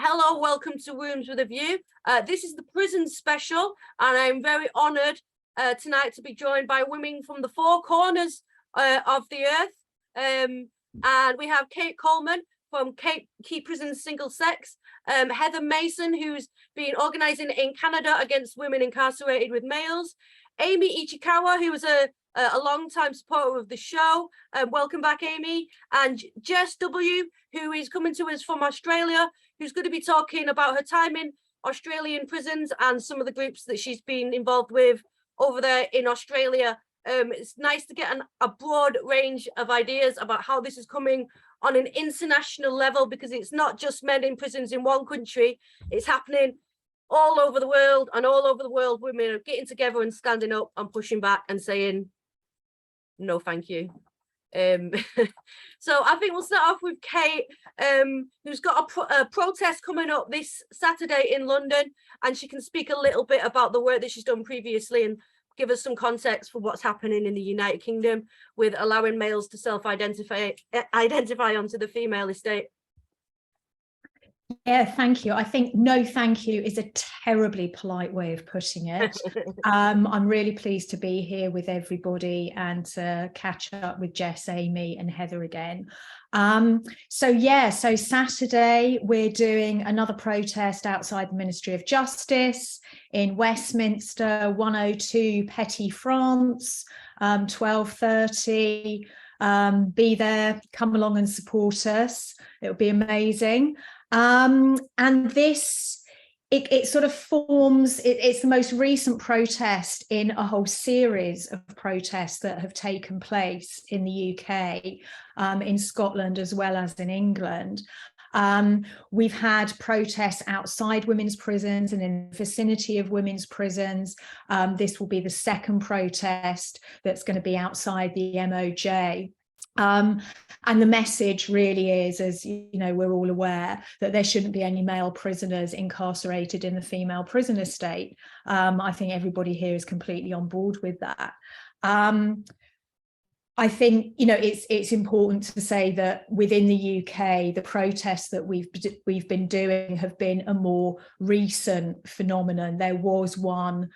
Hello, welcome to Rooms with a View. This is the prison special, and I'm very honoured tonight to be joined by women from the four corners of the earth. And we have Kate Coleman from Keep Prisons Single Sex, Heather Mason, who's been organising in Canada against women incarcerated with males, Amie Ichikawa, who was a long-time supporter of the show. Welcome back, Amie. And Jess W, who is coming to us from Australia, who's going to be talking about her time in Australian prisons and some of the groups that she's been involved with over there in Australia. It's nice to get a broad range of ideas about how this is coming on an international level, because it's not just men in prisons in one country, it's happening all over the world, and all over the world women are getting together and standing up and pushing back and saying, no, thank you. So I think we'll start off with Kate, who's got a protest coming up this Saturday in London, and she can speak a little bit about the work that she's done previously and give us some context for what's happening in the United Kingdom with allowing males to self-identify onto the female estate. Yeah, thank you. I think no thank you is a terribly polite way of putting it. I'm really pleased to be here with everybody and to catch up with Jess, Amie and Heather again. So Saturday we're doing another protest outside the Ministry of Justice in Westminster, 102 Petit France, 12:30. Be there, come along and support us. It'll be amazing. And this, it sort of forms, it's the most recent protest in a whole series of protests that have taken place in the UK, in Scotland as well as in England. We've had protests outside women's prisons and in the vicinity of women's prisons. This will be the second protest that's going to be outside the MOJ. And the message really is, as you know, we're all aware, that there shouldn't be any male prisoners incarcerated in the female prison estate. I think everybody here is completely on board with that. I think, you know, it's important to say that within the UK, the protests that we've been doing have been a more recent phenomenon. There was one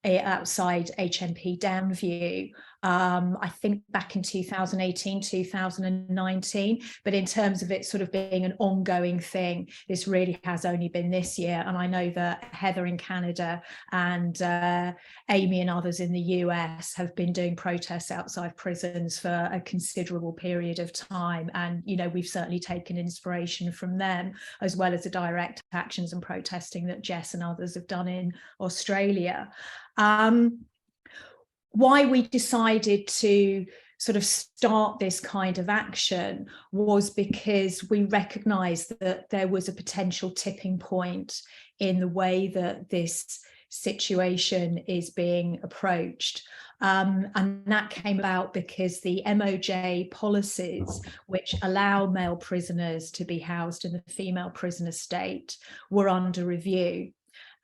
outside HMP Downview, I think back in 2018, 2019, but in terms of it sort of being an ongoing thing, this really has only been this year. And I know that Heather in Canada and Amie and others in the US have been doing protests outside prisons for a considerable period of time. And, you know, we've certainly taken inspiration from them, as well as the direct actions and protesting that Jess and others have done in Australia. Why we decided to sort of start this kind of action was because we recognised that there was a potential tipping point in the way that this situation is being approached. And that came about because the MOJ policies, which allow male prisoners to be housed in the female prison estate, were under review.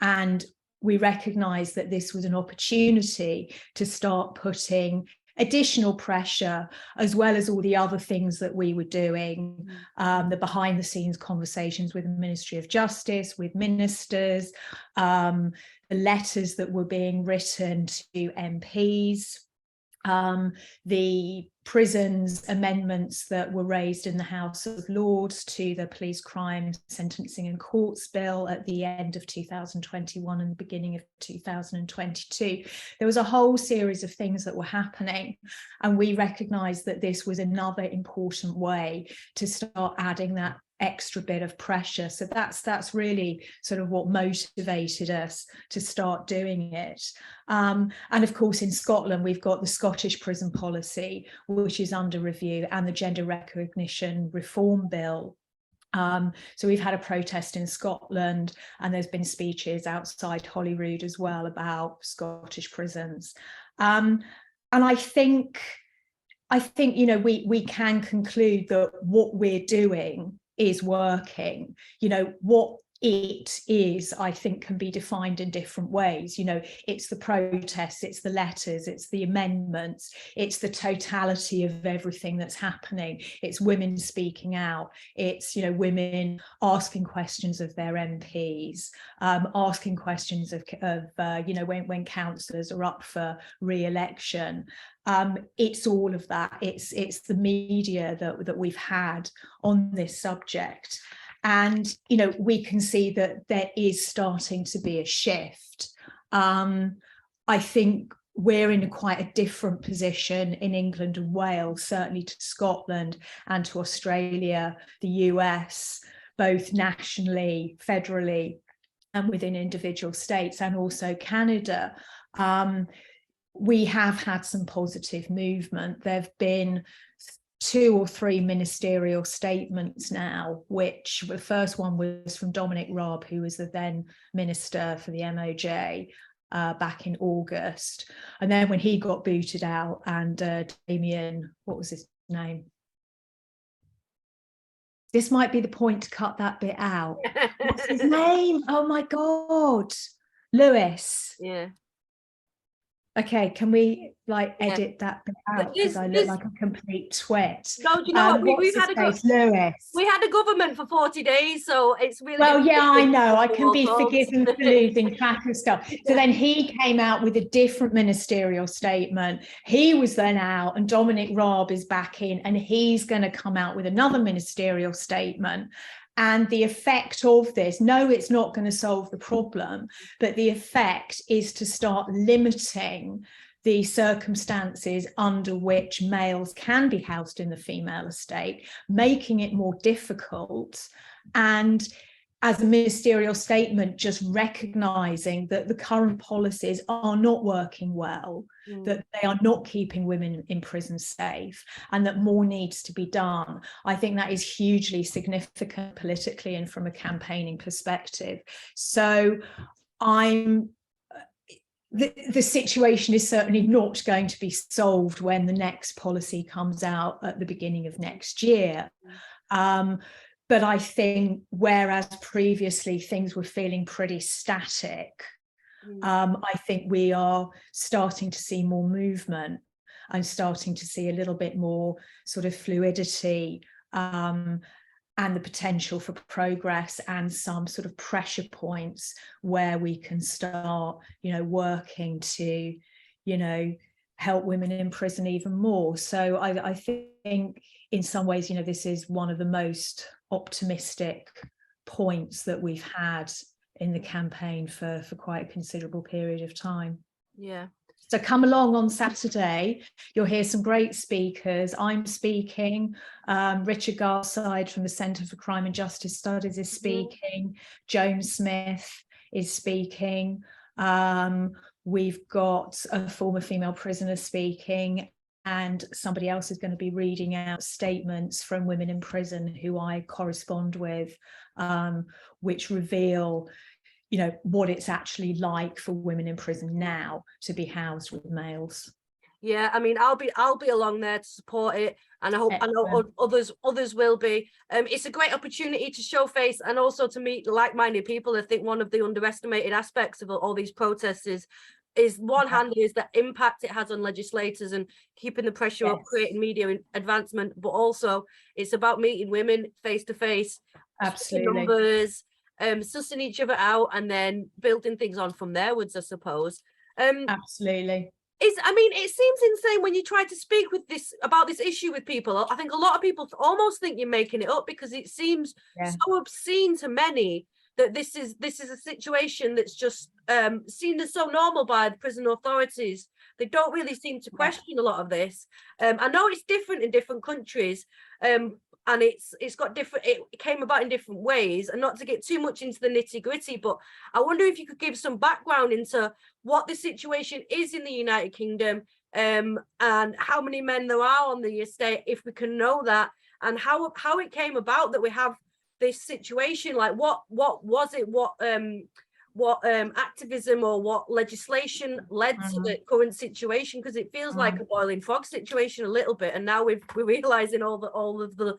And we recognised that this was an opportunity to start putting additional pressure, as well as all the other things that we were doing, the behind the scenes conversations with the Ministry of Justice, with ministers, the letters that were being written to MPs, the prisons amendments that were raised in the House of Lords to the Police Crime Sentencing and Courts Bill at the end of 2021 and the beginning of 2022. There was a whole series of things that were happening, and we recognised that this was another important way to start adding that extra bit of pressure. So that's really sort of what motivated us to start doing it. And of course, in Scotland, we've got the Scottish prison policy, which is under review, and the Gender Recognition Reform Bill. So we've had a protest in Scotland, and there's been speeches outside Holyrood as well about Scottish prisons. And I think, you know, we can conclude that what we're doing is working. You know, what it is, I think, can be defined in different ways. You know, it's the protests, it's the letters, it's the amendments, it's the totality of everything that's happening. It's women speaking out. It's, you know, women asking questions of their MPs, asking questions of you know, when councillors are up for re-election. It's all of that. It's the media that we've had on this subject. And, you know, we can see that there is starting to be a shift. I think we're in quite a different position in England and Wales, certainly to Scotland and to Australia, the US, both nationally, federally, and within individual states, and also Canada. We have had some positive movement. There have been 2 or 3 ministerial statements now, which the first one was from Dominic Raab, who was the then minister for the MOJ back in August. And then when he got booted out, and Damien, what was his name? This might be the point to cut that bit out. What's his name? Oh my God. Lewis. Yeah. Okay, can we like edit that bit out, because I look like a complete twit? No, do you know what? We've had Lewis. We had a government for 40 days, so it's really well. Yeah, I know. I can be forgiven for losing track of stuff. So then he came out with a different ministerial statement. He was then out, and Dominic Raab is back in, and he's going to come out with another ministerial statement. And the effect of this, no, it's not going to solve the problem, but the effect is to start limiting the circumstances under which males can be housed in the female estate, making it more difficult. And as a ministerial statement, just recognising that the current policies are not working well, that they are not keeping women in prison safe, and that more needs to be done. I think that is hugely significant politically and from a campaigning perspective. So the situation is certainly not going to be solved when the next policy comes out at the beginning of next year. But I think whereas previously things were feeling pretty static, I think we are starting to see more movement. I'm starting to see a little bit more sort of fluidity and the potential for progress, and some sort of pressure points where we can start, you know, working to, you know, help women in prison even more. So I think in some ways, you know, this is one of the most optimistic points that we've had in the campaign for quite a considerable period of time. Yeah. So come along on Saturday. You'll hear some great speakers. I'm speaking. Richard Garside from the Centre for Crime and Justice Studies is speaking. Joan Smith is speaking. We've got a former female prisoner speaking, and somebody else is going to be reading out statements from women in prison who I correspond with, which reveal, you know, what it's actually like for women in prison now to be housed with males. Yeah, I mean, I'll be along there to support it, and I know others will be. It's a great opportunity to show face and also to meet like-minded people. I think one of the underestimated aspects of all these protests is one hand is the impact it has on legislators and keeping the pressure up, creating media advancement, but also it's about meeting women face to face, absolutely, numbers, sussing each other out, and then building things on from therewards, I suppose. Absolutely. I mean, it seems insane when you try to speak about this issue with people. I think a lot of people almost think you're making it up, because it seems so obscene to many that this is a situation that's just seen as so normal by the prison authorities. They don't really seem to question a lot of this. I know it's different in different countries, and it's got different. It came about in different ways, and not to get too much into the nitty gritty, but I wonder if you could give some background into what the situation is in the United Kingdom, and how many men there are on the estate, if we can know that, and how it came about that we have this situation. Like what was it? What activism or what legislation led to the current situation? Because it feels like a boiling frog situation a little bit, and now we're realizing all of the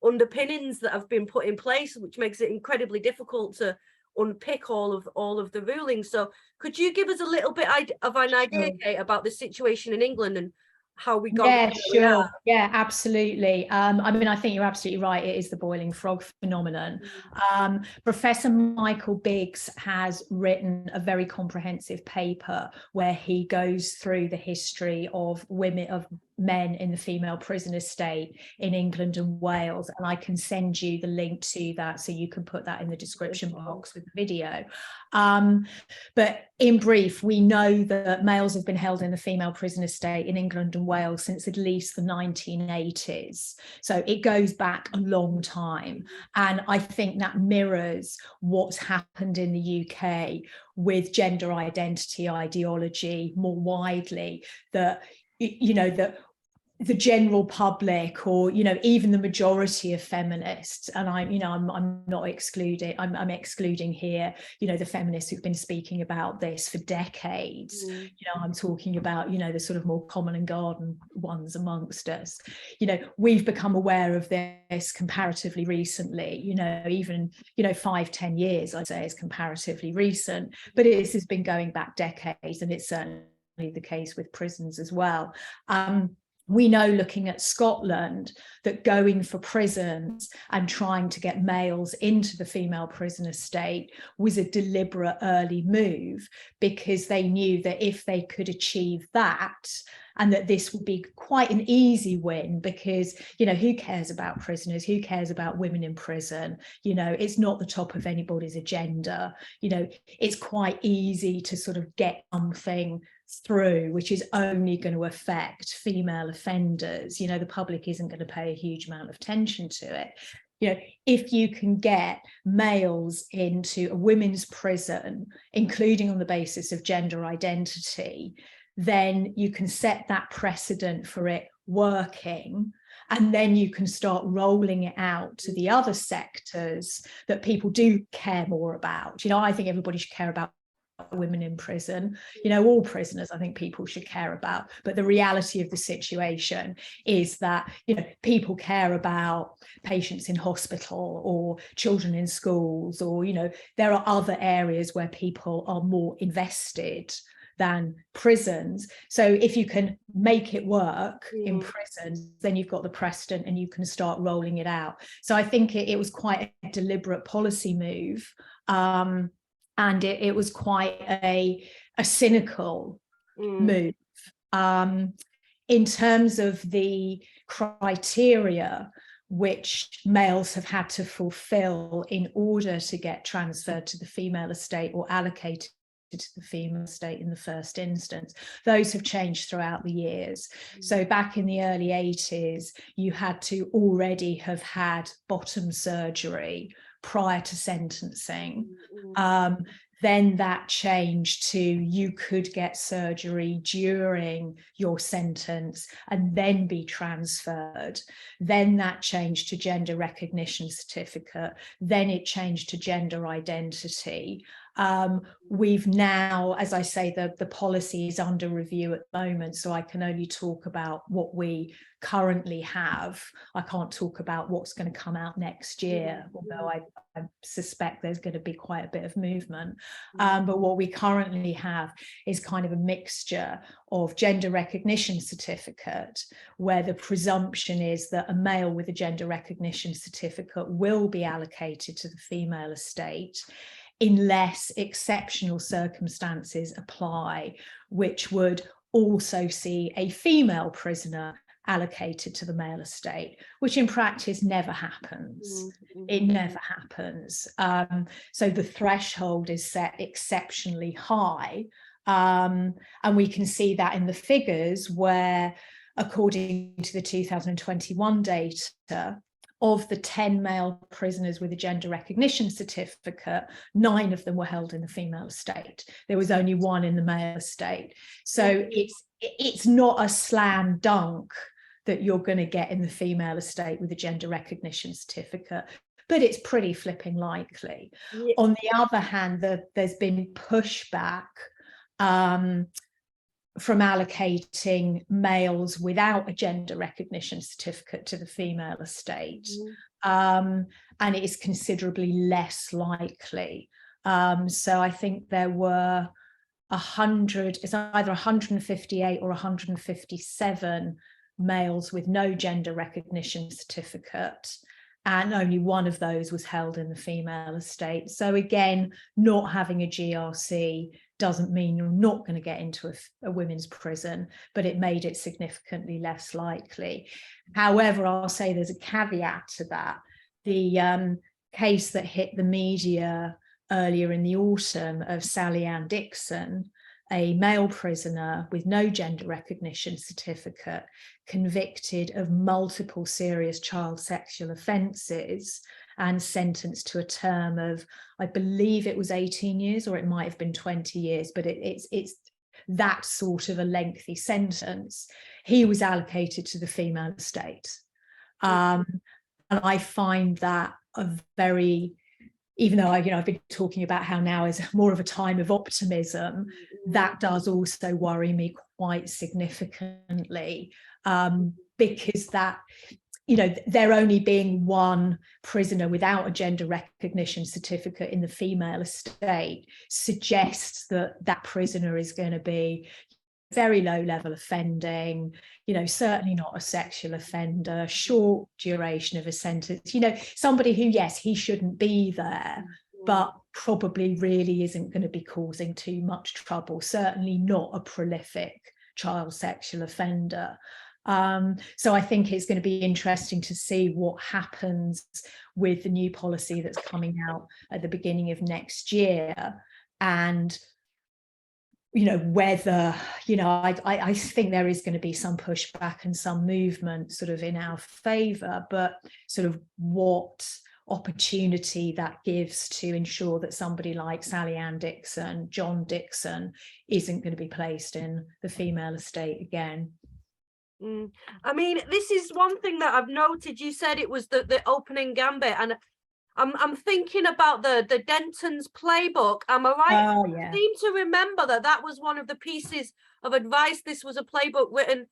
underpinnings that have been put in place, which makes it incredibly difficult to unpick all of the rulings. So could you give us a little bit of an idea, Kate, about the situation in England and how we got Yeah, where we are? sure. Yeah, absolutely. I mean, I think you're absolutely right. It is the boiling frog phenomenon. Professor Michael Biggs has written a very comprehensive paper where he goes through the history of men in the female prison estate in England and Wales, and I can send you the link to that so you can put that in the description box with the video. But in brief, we know that males have been held in the female prison estate in England and Wales since at least the 1980s. So it goes back a long time. And I think that mirrors what's happened in the UK with gender identity ideology more widely, that, you know, that the general public, or, you know, even the majority of feminists, and I'm not excluding, I'm excluding here, you know, the feminists who've been speaking about this for decades. You know, I'm talking about, you know, the sort of more common and garden ones amongst us. You know, we've become aware of this comparatively recently, you know, even, you know, 5-10 years, I'd say, is comparatively recent, but this has been going back decades, and it's certainly the case with prisons as well. We know, looking at Scotland, that going for prisons and trying to get males into the female prison estate was a deliberate early move, because they knew that if they could achieve that, and that this would be quite an easy win, because, you know, who cares about prisoners? Who cares about women in prison? You know, it's not the top of anybody's agenda. You know, it's quite easy to sort of get something through which is only going to affect female offenders. You know, the public isn't going to pay a huge amount of attention to it. You know, if you can get males into a women's prison, including on the basis of gender identity, then you can set that precedent for it working, and then you can start rolling it out to the other sectors that people do care more about. You know, I think everybody should care about women in prison, you know, all prisoners, I think people should care about. But the reality of the situation is that, you know, people care about patients in hospital or children in schools, or, you know, there are other areas where people are more invested than prisons. So if you can make it work in prisons, then you've got the precedent and you can start rolling it out. So I think it was quite a deliberate policy move. And it was quite a cynical move. In terms of the criteria which males have had to fulfill in order to get transferred to the female estate or allocated to the female estate in the first instance, those have changed throughout the years. So back in the early 80s, you had to already have had bottom surgery prior to sentencing. Then that changed to you could get surgery during your sentence and then be transferred. Then that changed to gender recognition certificate. Then it changed to gender identity. We've now, as I say, the policy is under review at the moment, so I can only talk about what we currently have. I can't talk about what's going to come out next year, although I suspect there's going to be quite a bit of movement. But what we currently have is kind of a mixture of gender recognition certificate, where the presumption is that a male with a gender recognition certificate will be allocated to the female estate, unless exceptional circumstances apply, which would also see a female prisoner allocated to the male estate, which in practice never happens. It never happens. So the threshold is set exceptionally high. And we can see that in the figures where, according to the 2021 data, of the 10 male prisoners with a gender recognition certificate, 9 of them were held in the female estate. There was only 1 in the male estate. So it's not a slam dunk that you're going to get in the female estate with a gender recognition certificate, but it's pretty flipping likely. On the other hand, there's been pushback from allocating males without a gender recognition certificate to the female estate. and it is considerably less likely. So I think there were 100, it's either 158 or 157 males with no gender recognition certificate, and only one of those was held in the female estate. So again, not having a GRC doesn't mean you're not going to get into a women's prison, but it made it significantly less likely. However, I'll say there's a caveat to that. The case that hit the media earlier in the autumn of Sally Ann Dixon, a male prisoner with no gender recognition certificate, convicted of multiple serious child sexual offences and sentenced to a term of, I believe it was 18 years, or it might have been 20 years, but it's that sort of a lengthy sentence. He was allocated to the female estate. And I find that a very, even though I've been talking about how now is more of a time of optimism, that does also worry me quite significantly, because that, there only being one prisoner without a gender recognition certificate in the female estate suggests that that prisoner is going to be very low level offending, certainly not a sexual offender, short duration of a sentence, somebody who, yes, he shouldn't be there, but probably really isn't going to be causing too much trouble, certainly not a prolific child sexual offender. So I think it's going to be interesting to see what happens with the new policy that's coming out at the beginning of next year, and whether, I think there is going to be some pushback and some movement sort of in our favour, but sort of what opportunity that gives to ensure that somebody like Sally Ann Dixon, John Dixon, isn't going to be placed in the female estate again. I mean, this is one thing that I've noted. You said it was the opening gambit, and I'm thinking about the Denton's playbook. Am I right? Oh, yeah. I seem to remember that was one of the pieces of advice. This was a playbook written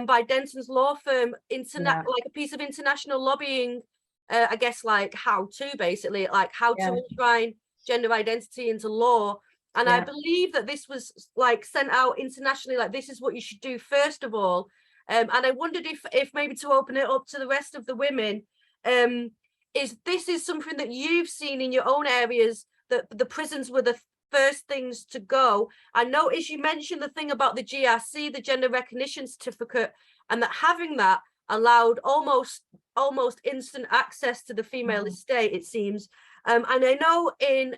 by Denton's law firm, like a piece of international lobbying, I guess, like how to, basically, like how to enshrine gender identity into law. And I believe that this was like sent out internationally, like this is what you should do first of all. And I wondered if maybe to open it up to the rest of the women, is something that you've seen in your own areas, that the prisons were the first things to go. I noticed you mentioned the thing about the GRC, the gender recognition certificate, and that having that allowed almost instant access to the female estate, it seems. And I know in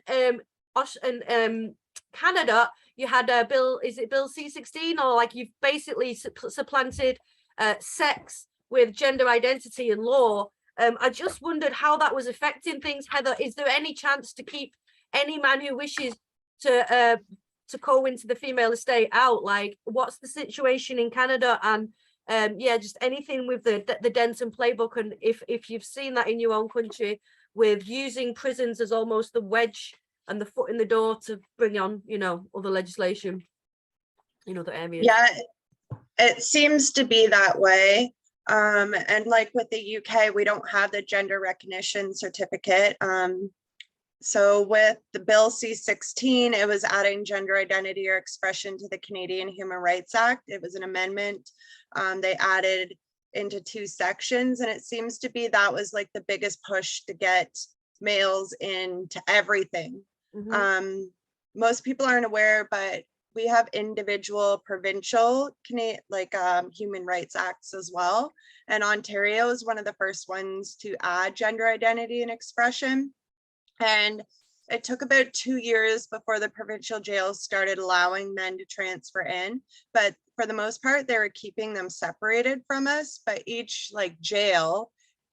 Canada, you had a bill, is it Bill C-16, or like you've basically supplanted sex with gender identity in law. I just wondered how that was affecting things. Heather, is there any chance to keep any man who wishes to go into the female estate out? Like, what's the situation in Canada? And just anything with the Denton playbook, and if you've seen that in your own country, with using prisons as almost the wedge and the foot in the door to bring on, other legislation in other areas. Yeah, it seems to be that way. And like with the UK, we don't have the gender recognition certificate. So with the Bill C-16, it was adding gender identity or expression to the Canadian Human Rights Act. It was an amendment. They added into 2 sections, and it seems to be that was like the biggest push to get males into everything. Most people aren't aware, but we have individual provincial human rights acts as well. And Ontario is one of the first ones to add gender identity and expression. And it took about 2 years before the provincial jails started allowing men to transfer in. But for the most part, they were keeping them separated from us. But each jail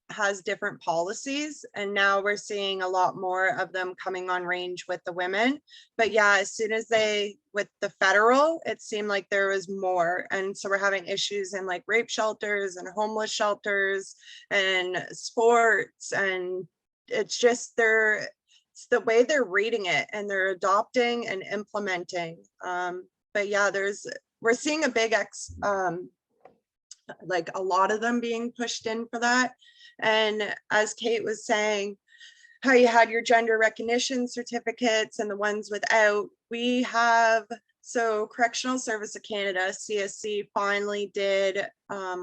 has different policies, and now we're seeing a lot more of them coming on range with the women. But yeah, as soon as with the federal, it seemed like there was more, and so we're having issues in like rape shelters and homeless shelters and sports, and it's just it's the way they're reading it and they're adopting and implementing. But yeah, we're seeing a big like a lot of them being pushed in for that. And as Kate was saying, how you had your gender recognition certificates and the ones without, we have, so Correctional Service of Canada, CSC, finally did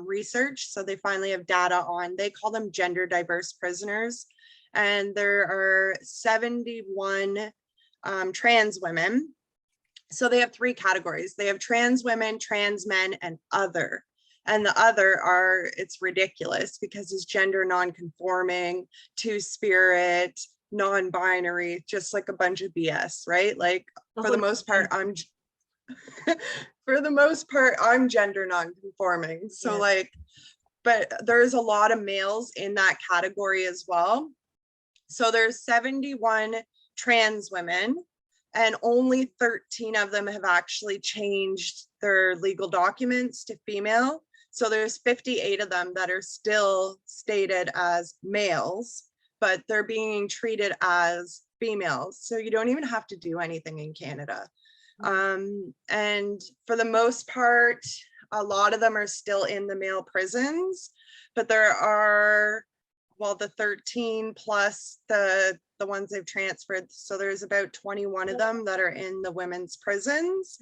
research. So they finally have data on, they call them gender diverse prisoners. And there are 71 trans women. So they have 3 categories. They have trans women, trans men, and other. And the other are, it's ridiculous because it's gender non-conforming, two-spirit, non-binary, just like a bunch of BS, right? Like for the most part, I'm gender non-conforming. So Yeah. like, but there's a lot of males in that category as well. So there's 71 trans women, and only 13 of them have actually changed their legal documents to female. So there's 58 of them that are still stated as males, but they're being treated as females. So you don't even have to do anything in Canada. And for the most part, a lot of them are still in the male prisons, but there are, well, the 13 plus the ones they've transferred. So there's about 21 of them that are in the women's prisons.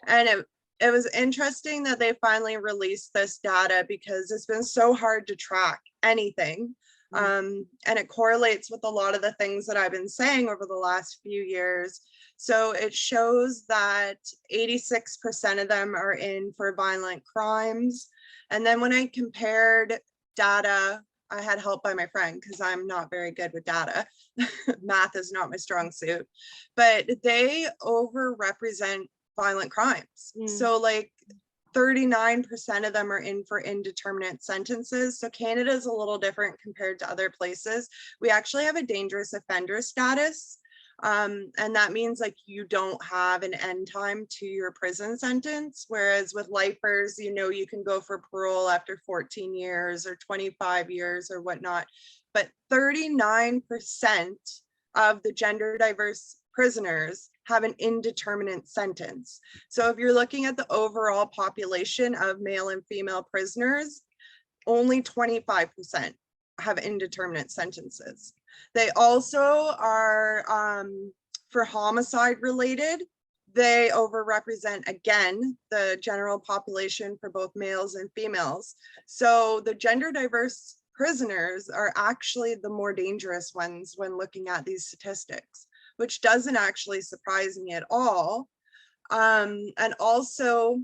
And it was interesting that they finally released this data because it's been so hard to track anything. And it correlates with a lot of the things that I've been saying over the last few years. So it shows that 86% of them are in for violent crimes. And then when I compared data, I had help by my friend because I'm not very good with data. Math is not my strong suit, but they overrepresent violent crimes. So like 39% of them are in for indeterminate sentences. So Canada is a little different compared to other places. We actually have a dangerous offender status. And that means like you don't have an end time to your prison sentence. Whereas with lifers, you know, you can go for parole after 14 years or 25 years or whatnot. But 39% of the gender diverse prisoners have an indeterminate sentence. So if you're looking at the overall population of male and female prisoners, only 25% have indeterminate sentences. They also are, for homicide related, they overrepresent, again, the general population for both males and females. So the gender diverse prisoners are actually the more dangerous ones when looking at these statistics, which doesn't actually surprise me at all. And also,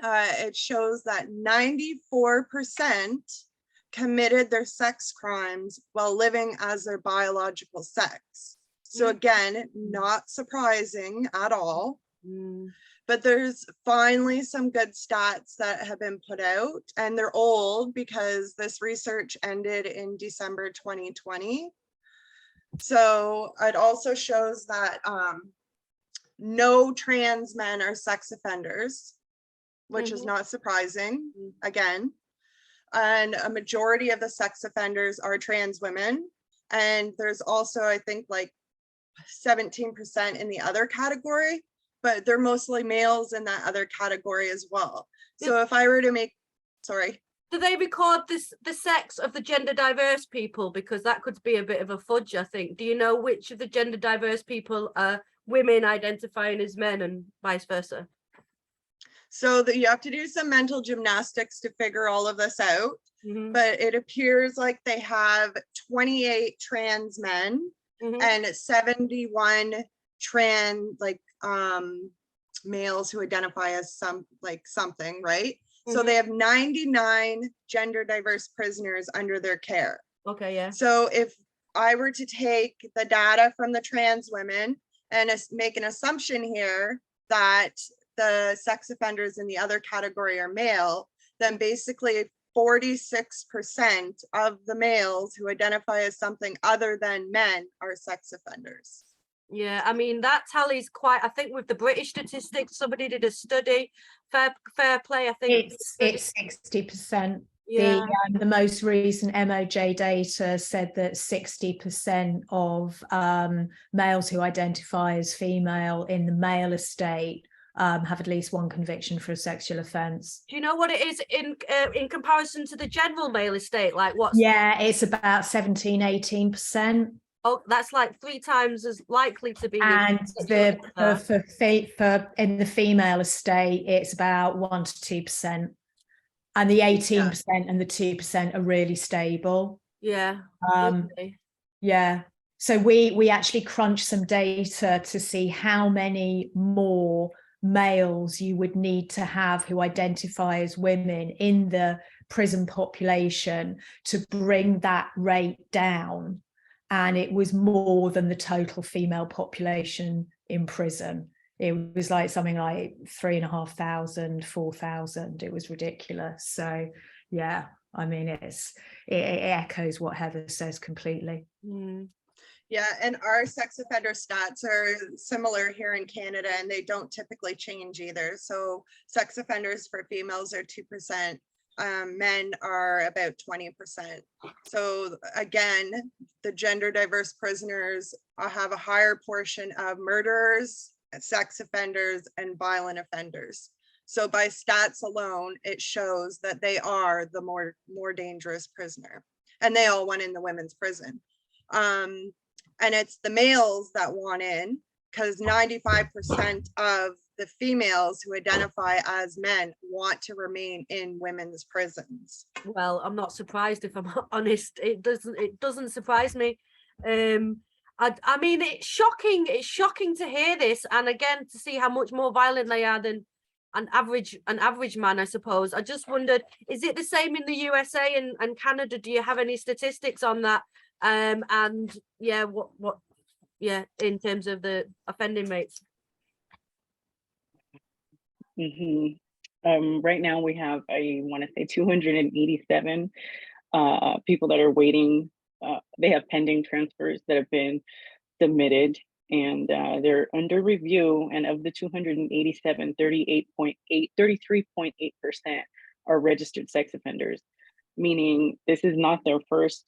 it shows that 94% committed their sex crimes while living as their biological sex. So again, not surprising at all. But there's finally some good stats that have been put out, and they're old because this research ended in December 2020. So it also shows that no trans men are sex offenders, which is not surprising, again. And a majority of the sex offenders are trans women. And there's also, I think, like 17% in the other category, but they're mostly males in that other category as well. So if I were to make, sorry. Do they record the sex of the gender diverse people? Because that could be a bit of a fudge, I think. Do you know which of the gender diverse people are women identifying as men and vice versa? So that you have to do some mental gymnastics to figure all of this out. But it appears like they have 28 trans men and 71 trans males who identify as something, right? So they have 99 gender diverse prisoners under their care. Okay, yeah. So if I were to take the data from the trans women and make an assumption here that the sex offenders in the other category are male, then basically 46% of the males who identify as something other than men are sex offenders. Yeah, I mean, that tally's quite, I think with the British statistics, somebody did a study, fair play, I think. It's 60%. Yeah. The most recent MOJ data said that 60% of males who identify as female in the male estate have at least one conviction for a sexual offence. Do you know what it is in comparison to the general male estate? Like what's Yeah, it's about 17-18%. Oh, that's like 3 times as likely to be. And for in the female estate, it's about 1 to 2%. And the 18% and the 2% are really stable. Yeah. Okay. Yeah. So we actually crunched some data to see how many more males you would need to have who identify as women in the prison population to bring that rate down. And it was more than the total female population in prison. It was like something like 3,500, 4,000. It was ridiculous. So yeah, I mean, it echoes what Heather says completely. Mm. Yeah, and our sex offender stats are similar here in Canada, and they don't typically change either. So sex offenders for females are 2%. Men are about 20%. So again, the gender diverse prisoners have a higher portion of murderers, sex offenders, and violent offenders. So by stats alone, it shows that they are the more dangerous prisoner, and they all went in the women's prison. And it's the males that want in, because 95% of the females who identify as men want to remain in women's prisons. Well, I'm not surprised, if I'm honest. It doesn't surprise me. I mean, it's shocking to hear this, and again to see how much more violent they are than an average man, I suppose. I just wondered, is it the same in the USA and Canada? Do you have any statistics on that? And yeah, what in terms of the offending rates? Right now we have, I want to say 287 people that are waiting. They have pending transfers that have been submitted, and they're under review. And of the 287, 33.8% are registered sex offenders, meaning this is not their first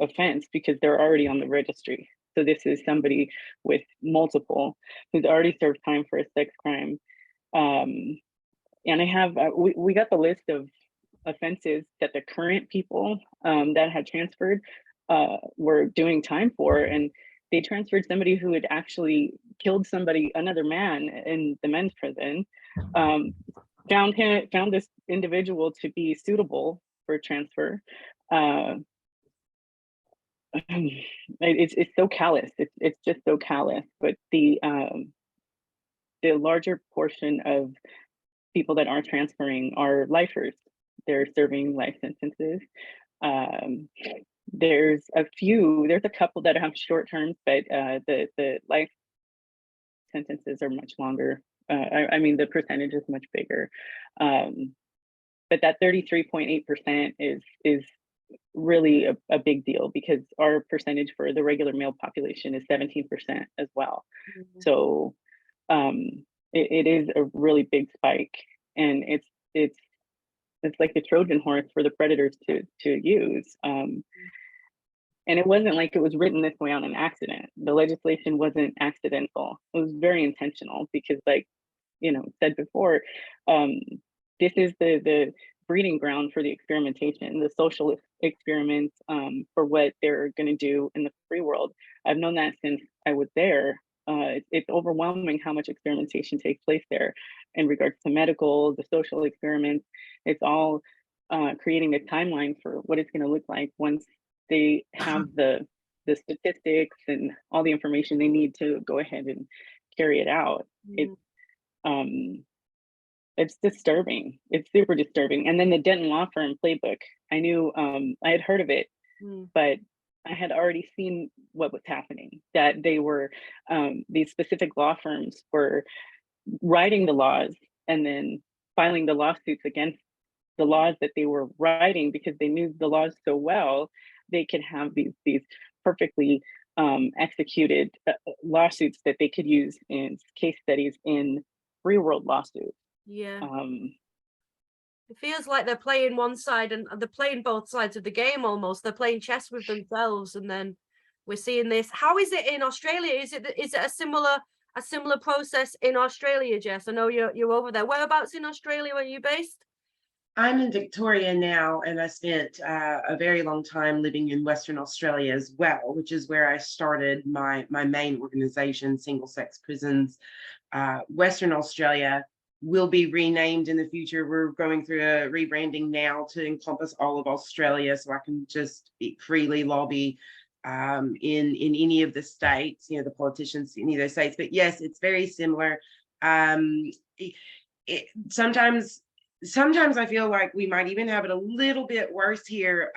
offense because they're already on the registry. So this is somebody with multiple who's already served time for a sex crime. And I have, we got the list of offenses that the current people that had transferred were doing time for, and they transferred somebody who had actually killed somebody, another man in the men's prison, found this individual to be suitable for transfer. It's so callous. It's just so callous. But the larger portion of people that are transferring are lifers. They're serving life sentences. There's a couple that have short terms, but the life sentences are much longer. I mean, the percentage is much bigger. But that 33.8% is really a big deal, because our percentage for the regular male population is 17% as well. Mm-hmm. So it is a really big spike, and it's like the Trojan horse for the predators to use. And it wasn't like it was written this way on an accident. The legislation wasn't accidental. It was very intentional, because, like, said before, this is the breeding ground for the experimentation, the social experiments for what they're going to do in the free world. I've known that since I was there. It's overwhelming how much experimentation takes place there in regards to medical, the social experiments. It's all creating a timeline for what it's going to look like once they have the statistics and all the information they need to go ahead and carry it out. It's disturbing. It's super disturbing. And then the Denton law firm playbook, I knew, I had heard of it, but I had already seen what was happening, that they were, these specific law firms were writing the laws and then filing the lawsuits against the laws that they were writing, because they knew the laws so well, they could have these perfectly executed lawsuits that they could use in case studies in free world lawsuits. Yeah. It feels like they're playing one side and they're playing both sides of the game almost. They're playing chess with themselves, and then we're seeing this. How is it in Australia? Is it a similar a similar process in Australia, Jess? I know you're over there. Whereabouts in Australia are you based? I'm in Victoria now, and I spent a very long time living in Western Australia as well, which is where I started my main organization, Single Sex Prisons. Western Australia will be renamed in the future. We're going through a rebranding now to encompass all of Australia, so I can just freely lobby in any of the states, the politicians in any of those states. But yes, it's very similar. Sometimes I feel like we might even have it a little bit worse here,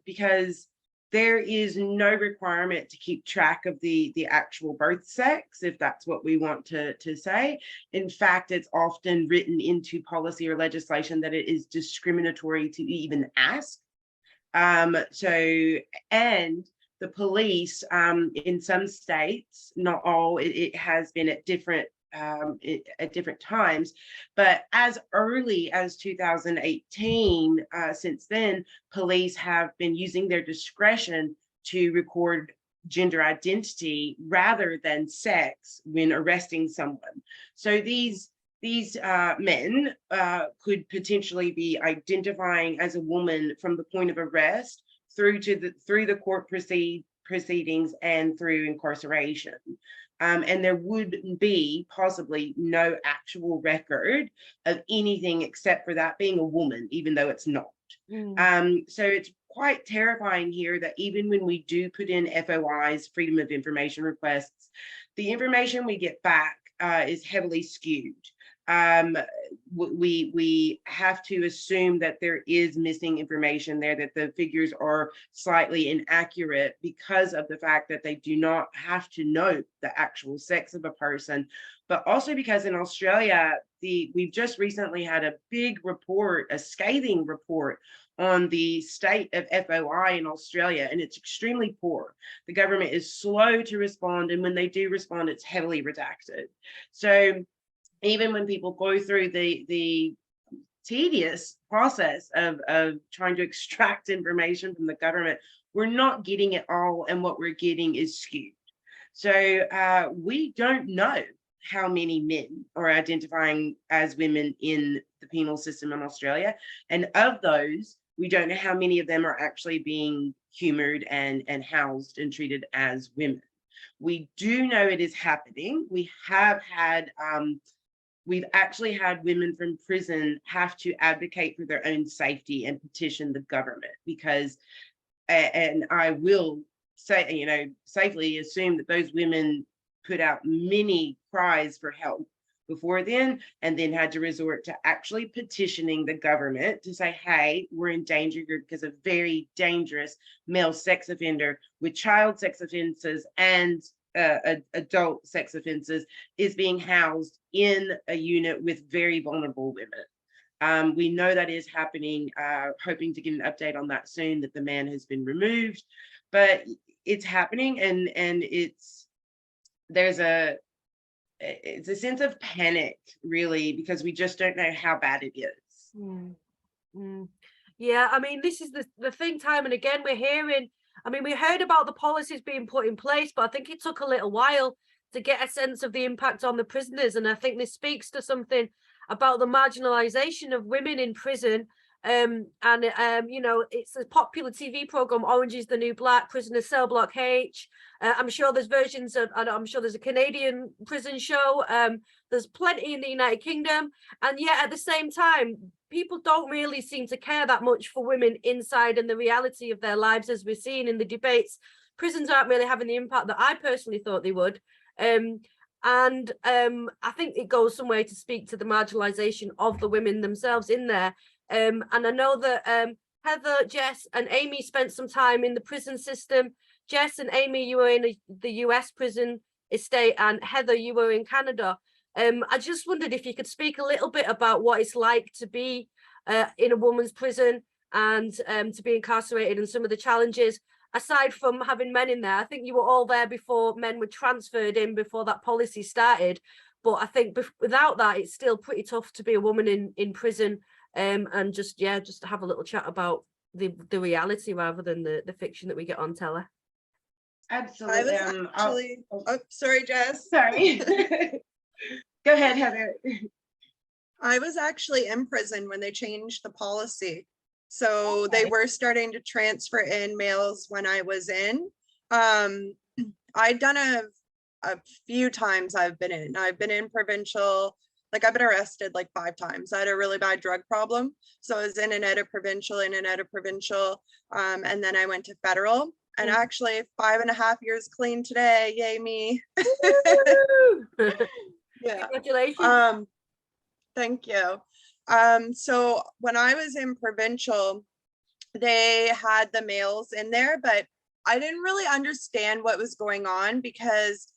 because there is no requirement to keep track of the actual birth sex, if that's what we want to say. In fact, it's often written into policy or legislation that it is discriminatory to even ask. And the police, in some states, not all, it has been at different times, but as early as 2018, since then, police have been using their discretion to record gender identity rather than sex when arresting someone. So these men could potentially be identifying as a woman from the point of arrest through the court proceedings and through incarceration. And there would be possibly no actual record of anything except for that being a woman, even though it's not. So it's quite terrifying here that even when we do put in FOIs, freedom of information requests, the information we get back is heavily skewed. We have to assume that there is missing information there, that the figures are slightly inaccurate because of the fact that they do not have to know the actual sex of a person, but also because in Australia, we've just recently had a big report, a scathing report on the state of FOI in Australia, and it's extremely poor. The government is slow to respond, and when they do respond, it's heavily redacted. So even when people go through the tedious process of trying to extract information from the government, we're not getting it all, and what we're getting is skewed. So we don't know how many men are identifying as women in the penal system in Australia, and of those, we don't know how many of them are actually being humored and housed and treated as women. We do know it is happening. We've actually had women from prison have to advocate for their own safety and petition the government because, and I will say, safely assume that those women put out many cries for help before then, and then had to resort to actually petitioning the government to say, hey, we're in danger here because a very dangerous male sex offender with child sex offenses and adult sex offenses is being housed in a unit with very vulnerable women. We know that is happening, hoping to get an update on that soon, that the man has been removed, but it's happening, and it's a sense of panic, really, because we just don't know how bad it is. Yeah, I mean, this is the thing, time and again we're hearing. I mean, we heard about the policies being put in place, but I think it took a little while to get a sense of the impact on the prisoners. And I think this speaks to something about the marginalization of women in prison. It's a popular TV program, Orange is the New Black, Prisoner Cell Block H. I'm sure there's versions of, I'm sure there's a Canadian prison show. There's plenty in the United Kingdom. And yet at the same time, people don't really seem to care that much for women inside and the reality of their lives, as we're seeing in the debates. Prisons aren't really having the impact that I personally thought they would. I think it goes some way to speak to the marginalization of the women themselves in there. And I know that Heather, Jess and Amie spent some time in the prison system. Jess and Amie, you were in the US prison estate, and Heather, you were in Canada. I just wondered if you could speak a little bit about what it's like to be in a woman's prison and to be incarcerated, and some of the challenges, aside from having men in there. I think you were all there before men were transferred in, before that policy started. But I think without that, it's still pretty tough to be a woman in prison. And just to have a little chat about the reality rather than the fiction that we get on telly. Absolutely. Oh, sorry, Jess. Sorry. Go ahead, Heather. I was actually in prison when they changed the policy. So they were starting to transfer in males when I was in. I'd done a few times I've been in provincial, like I've been arrested like 5 times. I had a really bad drug problem. So I was in and out of provincial, and then I went to federal. And actually 5.5 years clean today. Yay me. Yeah. Congratulations. Thank you. So when I was in provincial, they had the males in there, but I didn't really understand what was going on because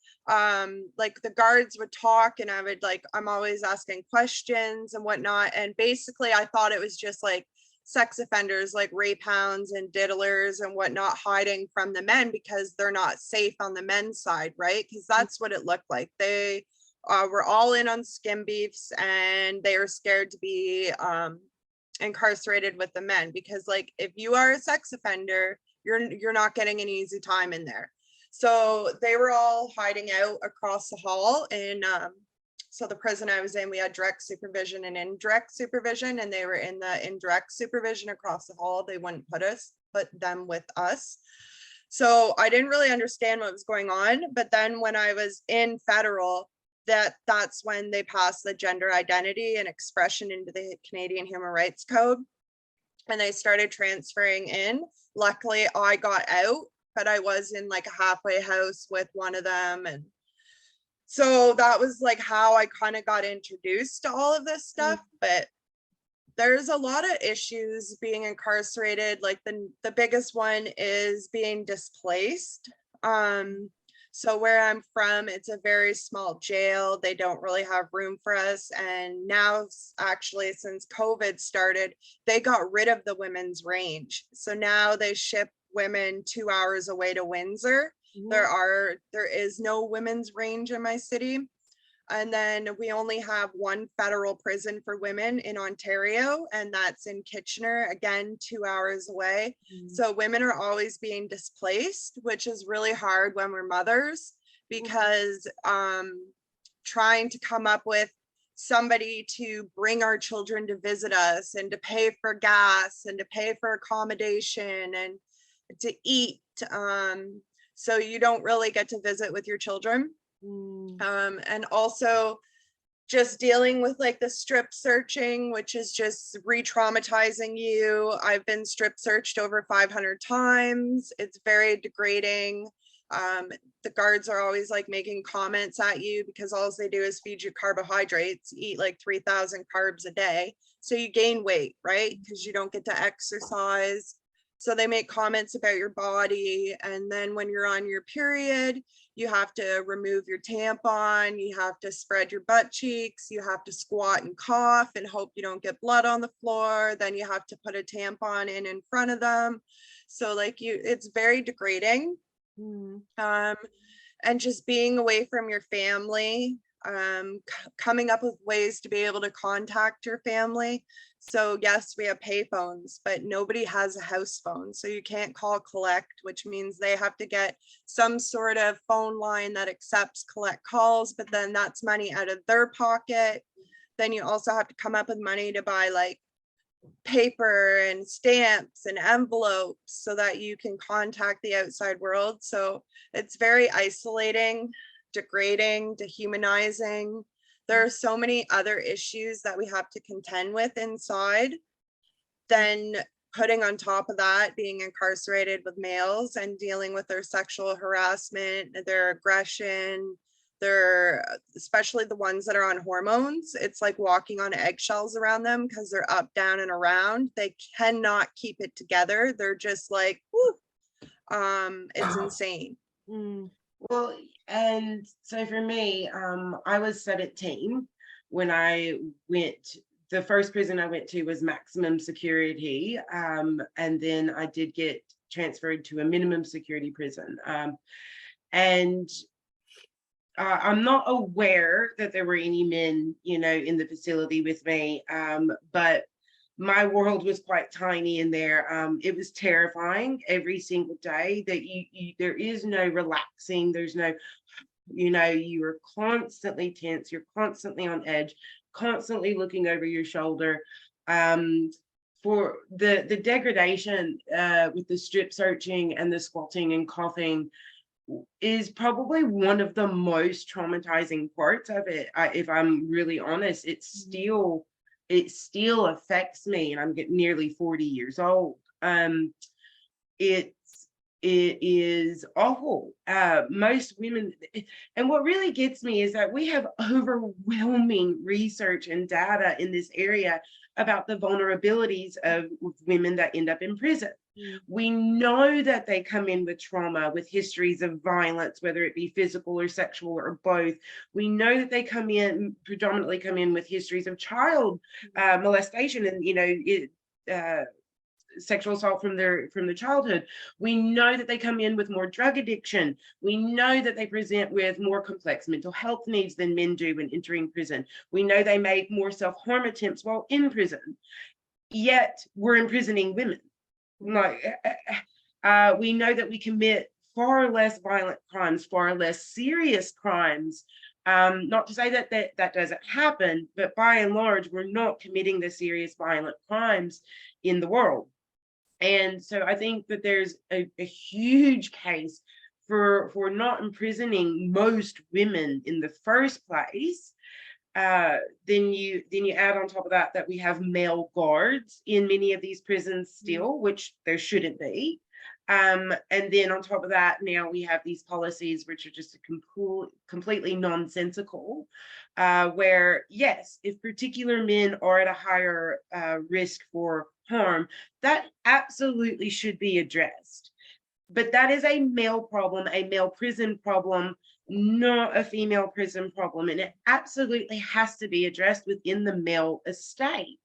like the guards would talk and I'm always asking questions and whatnot. And basically I thought it was just like sex offenders, like rape hounds and diddlers and whatnot, hiding from the men because they're not safe on the men's side, right? Because that's what it looked like. They were all in on skin beefs and they were scared to be incarcerated with the men because like if you are a sex offender, you're not getting an easy time in there. So they were all hiding out across the hall. And so the prison I was in, we had direct supervision and indirect supervision, and they were in the indirect supervision across the hall. They wouldn't put them with us. So I didn't really understand what was going on. But then when I was in federal, that's when they passed the gender identity and expression into the Canadian Human Rights Code, and they started transferring in. Luckily I got out, but I was in like a halfway house with one of them. And so that was like how I kind of got introduced to all of this stuff. But there's a lot of issues being incarcerated. Like the biggest one is being displaced. So where I'm from, it's a very small jail. They don't really have room for us. And now, actually, since COVID started, they got rid of the women's range. So now they ship women 2 hours away to Windsor. There is no women's range in my city. And then we only have one federal prison for women in Ontario, and that's in Kitchener, again, 2 hours away. So women are always being displaced, which is really hard when we're mothers, because trying to come up with somebody to bring our children to visit us and to pay for gas and to pay for accommodation and to eat. So you don't really get to visit with your children. And also just dealing with like the strip searching, which is just re-traumatizing you. I've been strip searched over 500 times. It's very degrading. The guards are always like making comments at you because all they do is feed you carbohydrates. You eat like 3,000 carbs a day. So you gain weight, right? Because you don't get to exercise. So they make comments about your body. And then when you're on your period, you have to remove your tampon, you have to spread your butt cheeks, you have to squat and cough and hope you don't get blood on the floor. Then you have to put a tampon in front of them. So like it's very degrading. And just being away from your family, coming up with ways to be able to contact your family. So yes, we have pay phones, but nobody has a house phone. So you can't call collect, which means they have to get some sort of phone line that accepts collect calls, but then that's money out of their pocket. Then you also have to come up with money to buy like paper and stamps and envelopes so that you can contact the outside world. So it's very isolating, degrading, dehumanizing. There are so many other issues that we have to contend with inside. Then putting on top of that, being incarcerated with males and dealing with their sexual harassment, their aggression, especially the ones that are on hormones. It's like walking on eggshells around them because they're up, down, and around. They cannot keep it together. They're just like, whoo. It's insane. Well, and so for me, I was 17 when I went. The first prison I went to was maximum security, and then I did get transferred to a minimum security prison. And I'm not aware that there were any men, in the facility with me, but my world was quite tiny in there. It was terrifying every single day that there is no relaxing. There's no, you are constantly tense. You're constantly on edge, constantly looking over your shoulder. For the degradation with the strip searching and the squatting and coughing is probably one of the most traumatizing parts of it. If I'm really honest, it still affects me, and I'm getting nearly 40 years old. It is awful. Most women, and what really gets me is that we have overwhelming research and data in this area about the vulnerabilities of women that end up in prison. We know that they come in with trauma, with histories of violence, whether it be physical or sexual or both. We know that they predominantly come in with histories of child molestation and, sexual assault from their childhood. We know that they come in with more drug addiction. We know that they present with more complex mental health needs than men do when entering prison. We know they make more self-harm attempts while in prison. Yet we're imprisoning women. Like, we know that we commit far less violent crimes, far less serious crimes. Not to say that doesn't happen, but by and large, we're not committing the serious violent crimes in the world. And so I think that there's a huge case for not imprisoning most women in the first place. Then you add on top of that we have male guards in many of these prisons still, which there shouldn't be. And then on top of that, now we have these policies which are just completely nonsensical, where yes, if particular men are at a higher risk for harm, that absolutely should be addressed. But that is a male problem, a male prison problem, not a female prison problem, and it absolutely has to be addressed within the male estate.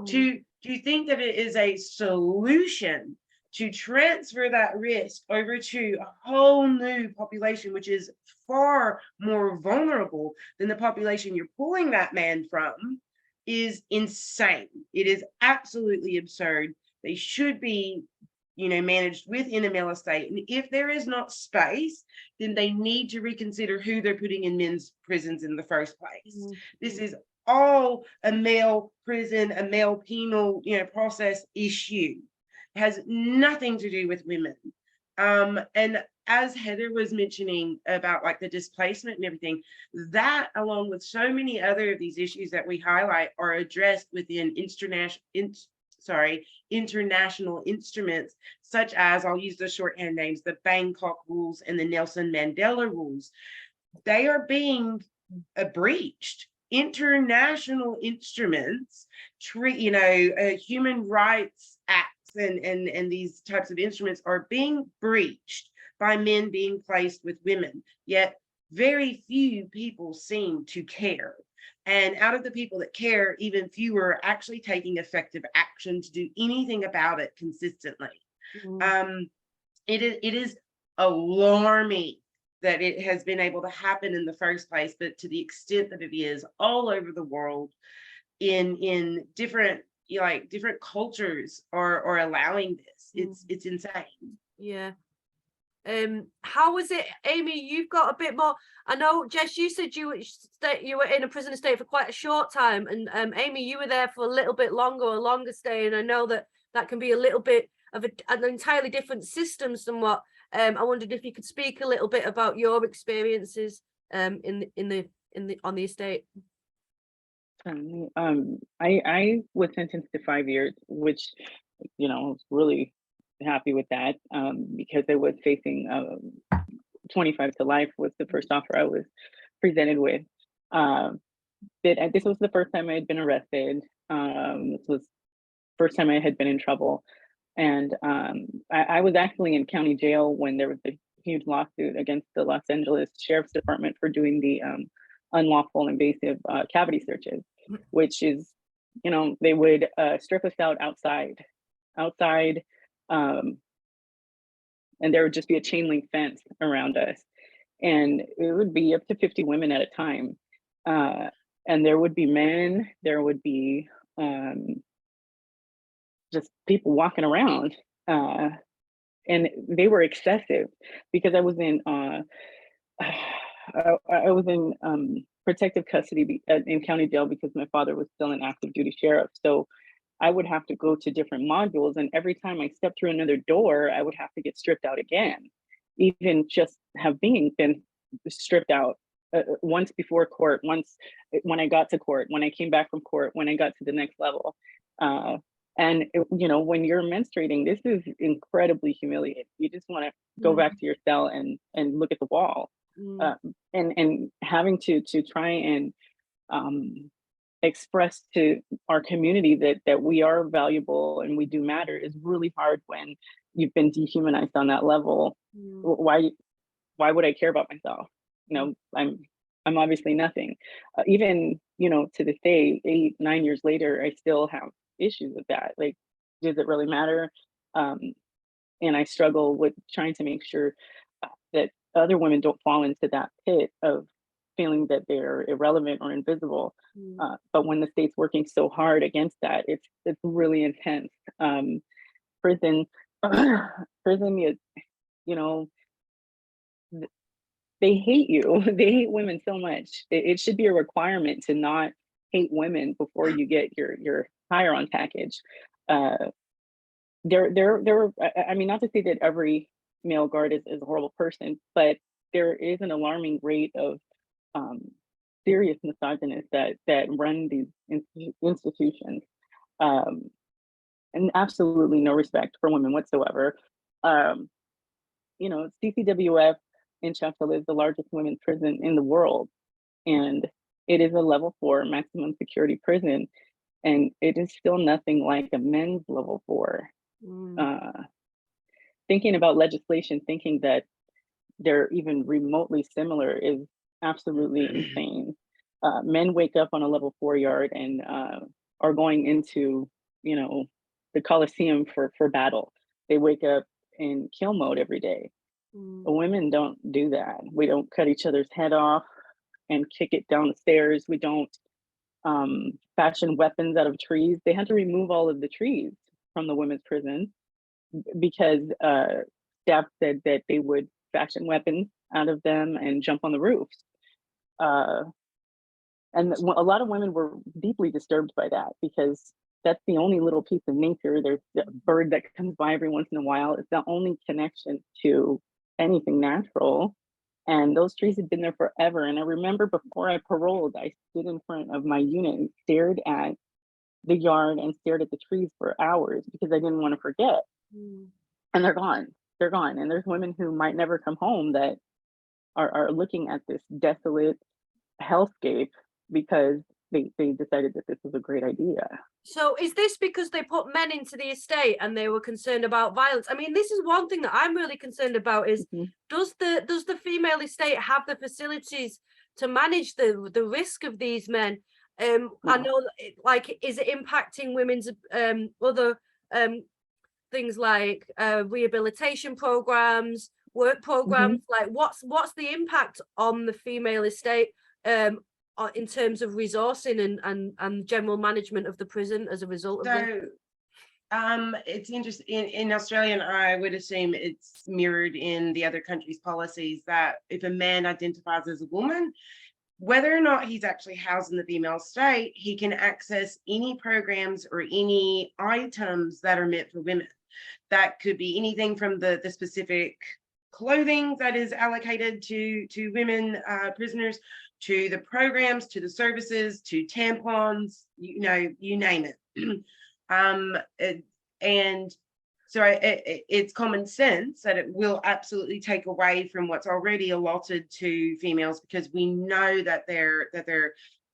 Do you think that it is a solution to transfer that risk over to a whole new population, which is far more vulnerable than the population you're pulling that man from, is insane. It is absolutely absurd. They should be, managed within a male estate. And if there is not space, then they need to reconsider who they're putting in men's prisons in the first place. This is all a male prison, a male penal, process issue. It has nothing to do with women. And as Heather was mentioning about like the displacement and everything, that along with so many other of these issues that we highlight are addressed within international instruments, such as, I'll use the shorthand names, the Bangkok rules and the Nelson Mandela rules. They are being breached. International instruments, human rights acts and these types of instruments are being breached by men being placed with women, yet very few people seem to care. And out of the people that care, even fewer are actually taking effective action to do anything about it consistently. It is alarming that it has been able to happen in the first place, but to the extent that it is all over the world, in different cultures are allowing this. It's insane. Yeah. How was it, Amie? You've got a bit more. I know, Jess, you said you were in a prison estate for quite a short time, and Amie, you were there for a little bit longer, a longer stay, and I know that can be a little bit of an entirely different system somewhat. I wondered if you could speak a little bit about your experiences on the estate. I was sentenced to 5 years, which I was really happy with that, because I was facing 25 to life was the first offer I was presented with. This was the first time I had been arrested. This was the first time I had been in trouble. And I was actually in county jail when there was a huge lawsuit against the Los Angeles Sheriff's Department for doing the unlawful invasive cavity searches, which is, they would strip us out outside, and there would just be a chain link fence around us, and it would be up to 50 women at a time, and there would be men, there would be just people walking around, and they were excessive because I was in protective custody in county jail because my father was still an active duty sheriff. So I would have to go to different modules, and every time I stepped through another door, I would have to get stripped out again, even just been stripped out once before court, once when I got to court, when I came back from court, when I got to the next level. And you know, when you're menstruating, this is incredibly humiliating. You just want to go back to your cell and look at the wall, and having to try and express to our community that we are valuable and we do matter is really hard when you've been dehumanized on that level. Why would I care about myself? You know, I'm obviously nothing. Even, you know, to this day, 8-9 years later, I still have issues with that. Like, does it really matter? And I struggle with trying to make sure that other women don't fall into that pit of feeling that they're irrelevant or invisible. But when the state's working so hard against that, it's really intense. Prison is, you know, they hate you. They hate women so much. It should be a requirement to not hate women before you get your hire-on package. I mean, not to say that every male guard is a horrible person, but there is an alarming rate of serious misogynists that run these institutions, and absolutely no respect for women whatsoever. You know, CCWF in Sheffield is the largest women's prison in the world, and it is a level 4 maximum security prison, and it is still nothing like a men's level 4. Thinking about legislation, thinking that they're even remotely similar is absolutely insane. Men wake up on a level 4 yard and are going into, you know, the Coliseum for battle. They wake up in kill mode every day. Women don't do that. We don't cut each other's head off and kick it down the stairs. We don't fashion weapons out of trees. They had to remove all of the trees from the women's prison because staff said that they would fashion weapons out of them and jump on the roofs. And a lot of women were deeply disturbed by that because that's the only little piece of nature. There's a bird that comes by every once in a while. It's the only connection to anything natural. And those trees had been there forever. And I remember before I paroled, I stood in front of my unit and stared at the yard and stared at the trees for hours because I didn't want to forget. And they're gone. They're gone. And there's women who might never come home that are looking at this desolate hellscape because they decided that this was a great idea. So is this because they put men into the estate and they were concerned about violence? I mean, this is one thing that I'm really concerned about is does the female estate have the facilities to manage the risk of these men? I know that like, is it impacting women's other things like rehabilitation programs, work programs? Like what's the impact on the female estate in terms of resourcing and general management of the prison as a result of this? It's interesting in Australia, and I would assume it's mirrored in the other countries' policies, that if a man identifies as a woman, whether or not he's actually housed in the female state, he can access any programs or any items that are meant for women. That could be anything from the specific clothing that is allocated to women prisoners, to the programs, to the services, to tampons, you know, you name it. And so it's common sense that it will absolutely take away from what's already allotted to females, because we know that they're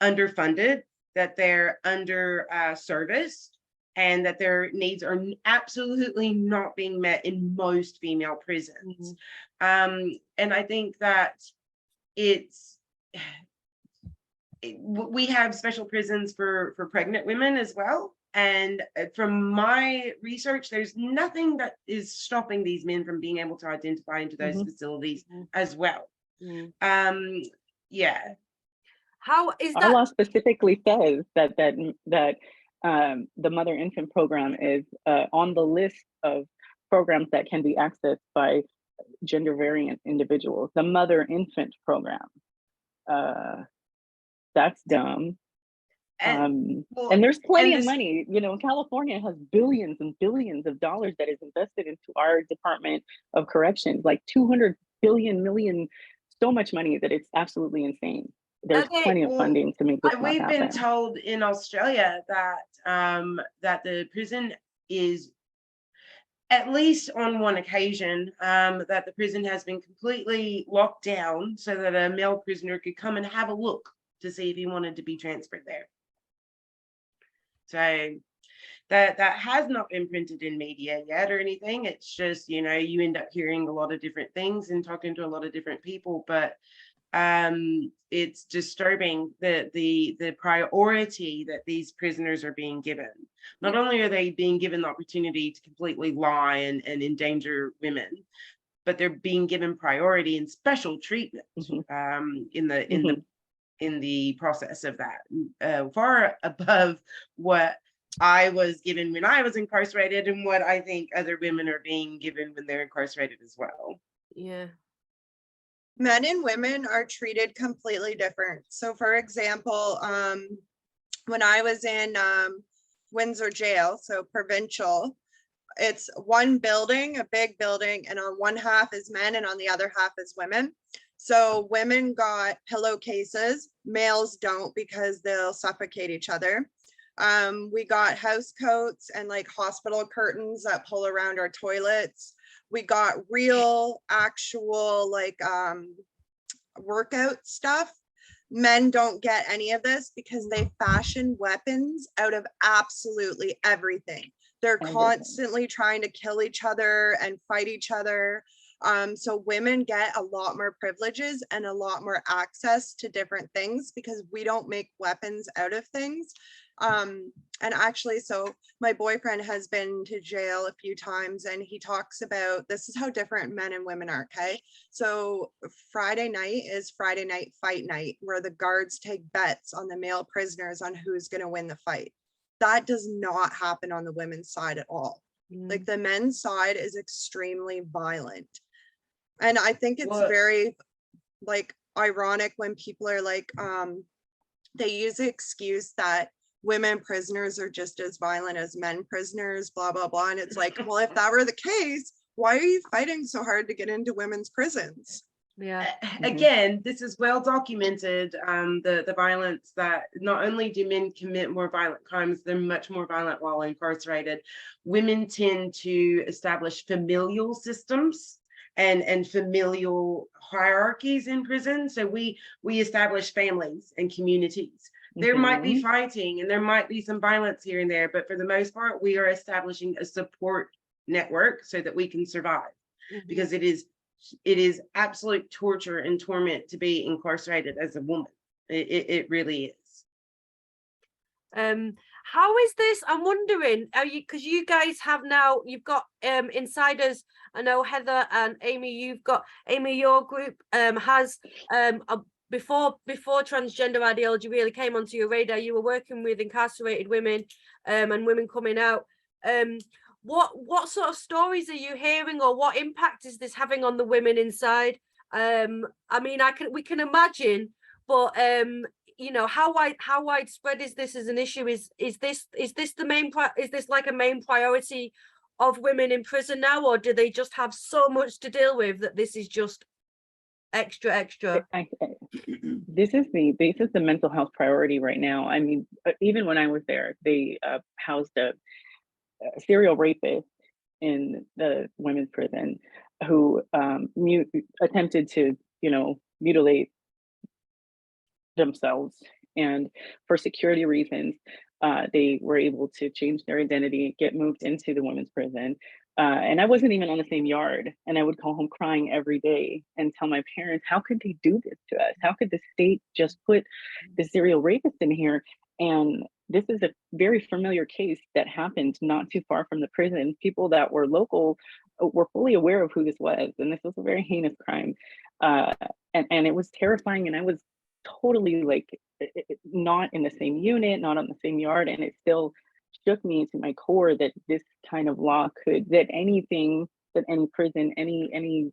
underfunded, that they're under serviced, and that their needs are absolutely not being met in most female prisons. And I think that we have special prisons for pregnant women as well. And from my research, there's nothing that is stopping these men from being able to identify into those facilities as well. Yeah. How is that? Our law specifically says that the mother infant program is on the list of programs that can be accessed by gender variant individuals. The mother infant program. That's dumb. And, well, and there's plenty and of this- money, you know, California has billions and billions of dollars that is invested into our Department of Corrections, like 200 billion million, so much money that it's absolutely insane. There's Okay, plenty of well, funding to make this not we've been happen. told in Australia that that the prison is, at least on one occasion, that the prison has been completely locked down so that a male prisoner could come and have a look to see if he wanted to be transferred there. So that has not been printed in media yet or anything. It's just, you know, you end up hearing a lot of different things and talking to a lot of different people, but it's disturbing that the priority that these prisoners are being given. Not only are they being given the opportunity to completely lie and endanger women, but they're being given priority and special treatment in the process of that, far above what I was given when I was incarcerated and what I think other women are being given when they're incarcerated as well. Yeah. Men and women are treated completely different. So for example, when I was in Windsor jail, so provincial, it's one building, a big building, and on one half is men and on the other half is women. So women got pillowcases, males don't because they'll suffocate each other. We got house coats and like hospital curtains that pull around our toilets. We got real, actual like workout stuff. Men don't get any of this because they fashion weapons out of absolutely everything. They're constantly trying to kill each other and fight each other. So women get a lot more privileges and a lot more access to different things because we don't make weapons out of things. And actually, so my boyfriend has been to jail a few times and he talks about, this is how different men and women are, okay? So Friday night is Friday night fight night, where the guards take bets on the male prisoners on who's gonna win the fight. That does not happen on the women's side at all. Like the men's side is extremely violent. And I think it's very like ironic when people are like, they use the excuse that women prisoners are just as violent as men prisoners, blah, blah, blah. And it's like, well, if that were the case, why are you fighting so hard to get into women's prisons? Yeah. Again, this is well documented, the violence that not only do men commit more violent crimes, they're much more violent while incarcerated. Women tend to establish familial systems and familial hierarchies in prison. So we establish families and communities. There might be fighting and there might be some violence here and there, but for the most part, we are establishing a support network so that we can survive, because it is absolute torture and torment to be incarcerated as a woman. It really is. How is this? I'm wondering, are you, because you guys have now, you've got insiders. I know Heather and Amie, Amie, your group has before transgender ideology really came onto your radar, you were working with incarcerated women and women coming out. What sort of stories are you hearing, or what impact is this having on the women inside? I mean, we can imagine, but you know, how widespread is this as an issue? Is this the main is this like a main priority of women in prison now, or do they just have so much to deal with that this is just extra? This is the mental health priority right now. I mean, even when I was there, they housed a serial rapist in the women's prison who attempted to, you know, mutilate themselves, and for security reasons they were able to change their identity, get moved into the women's prison, and I wasn't even on the same yard, and I would call home crying every day and tell my parents, how could they do this to us? How could the state just put the serial rapist in here? And this is a very familiar case that happened not too far from the prison. People that were local were fully aware of who this was, and this was a very heinous crime, and it was terrifying, and I was totally like not in the same unit, not on the same yard, and it still shook me to my core that this kind of law that any prison, any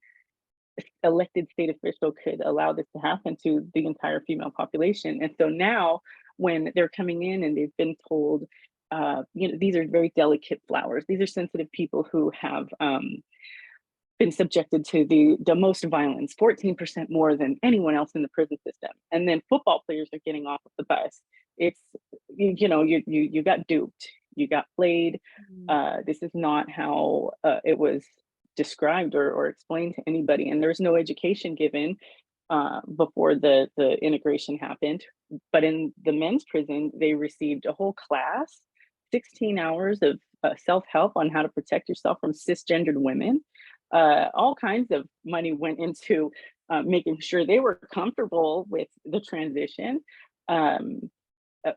elected state official could allow this to happen to the entire female population. And so now when they're coming in and they've been told, these are very delicate flowers. These are sensitive people who have been subjected to the most violence, 14% more than anyone else in the prison system. And then football players are getting off of the bus. It's, you got duped, you got played. This is not how it was described or explained to anybody. And there's no education given before the integration happened. But in the men's prison, they received a whole class, 16 hours of self-help on how to protect yourself from cisgendered women. All kinds of money went into making sure they were comfortable with the transition.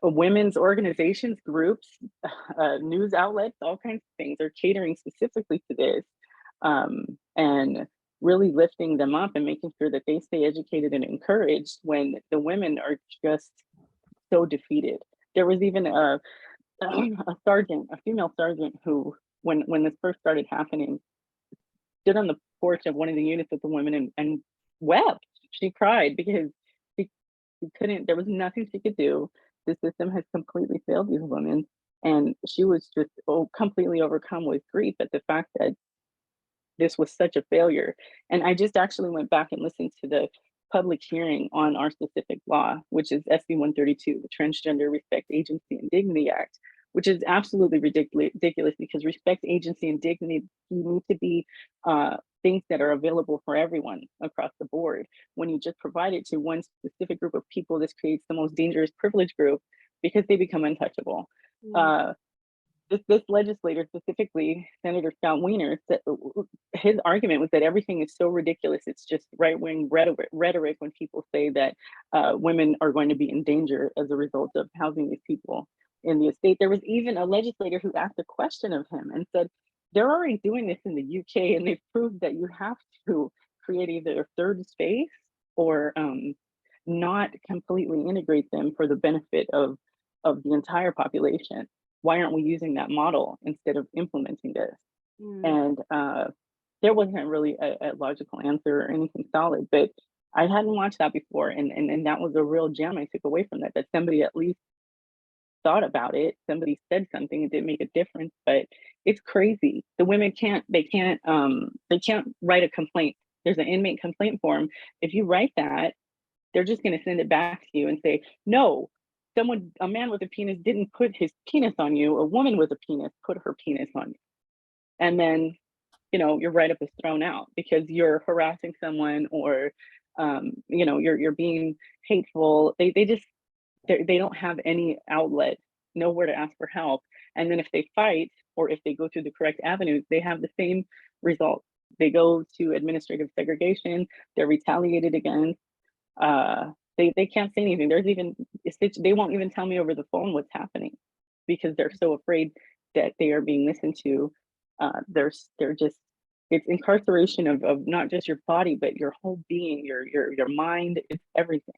Women's organizations, groups, news outlets, all kinds of things are catering specifically to this, and really lifting them up and making sure that they stay educated and encouraged when the women are just so defeated. There was even a female sergeant who, when this first started happening, stood on the porch of one of the units with the women and wept. She cried because she couldn't, there was nothing she could do. The system has completely failed these women. And she was just completely overcome with grief at the fact that this was such a failure. And I just actually went back and listened to the public hearing on our specific law, which is SB 132, the Transgender Respect, Agency, and Dignity Act, which is absolutely ridiculous because respect, agency, and dignity need to be things that are available for everyone across the board. When you just provide it to one specific group of people, this creates the most dangerous privilege group because they become untouchable. This legislator, specifically Senator Scott Wiener, his argument was that everything is so ridiculous. It's just right-wing rhetoric when people say that women are going to be in danger as a result of housing these people in the estate. There was even a legislator who asked a question of him and said, they're already doing this in the UK and they've proved that you have to create either a third space or not completely integrate them for the benefit of the entire population. Why aren't we using that model instead of implementing this? And there wasn't really a logical answer or anything solid, but I hadn't watched that before. And that was a real gem I took away from that somebody at least thought about it. Somebody said something, it didn't make a difference, but it's crazy. The women can't write a complaint. There's an inmate complaint form. If you write that, they're just going to send it back to you and say, no, a man with a penis didn't put his penis on you. A woman with a penis put her penis on you. And then, your write-up is thrown out because you're harassing someone or, you're being hateful. They don't have any outlet, nowhere to ask for help. And then if they fight or if they go through the correct avenues, they have the same result. They go to administrative segregation, they're retaliated against. They can't say anything. They won't even tell me over the phone what's happening because they're so afraid that they are being listened to. It's incarceration of not just your body, but your whole being, your mind, it's everything.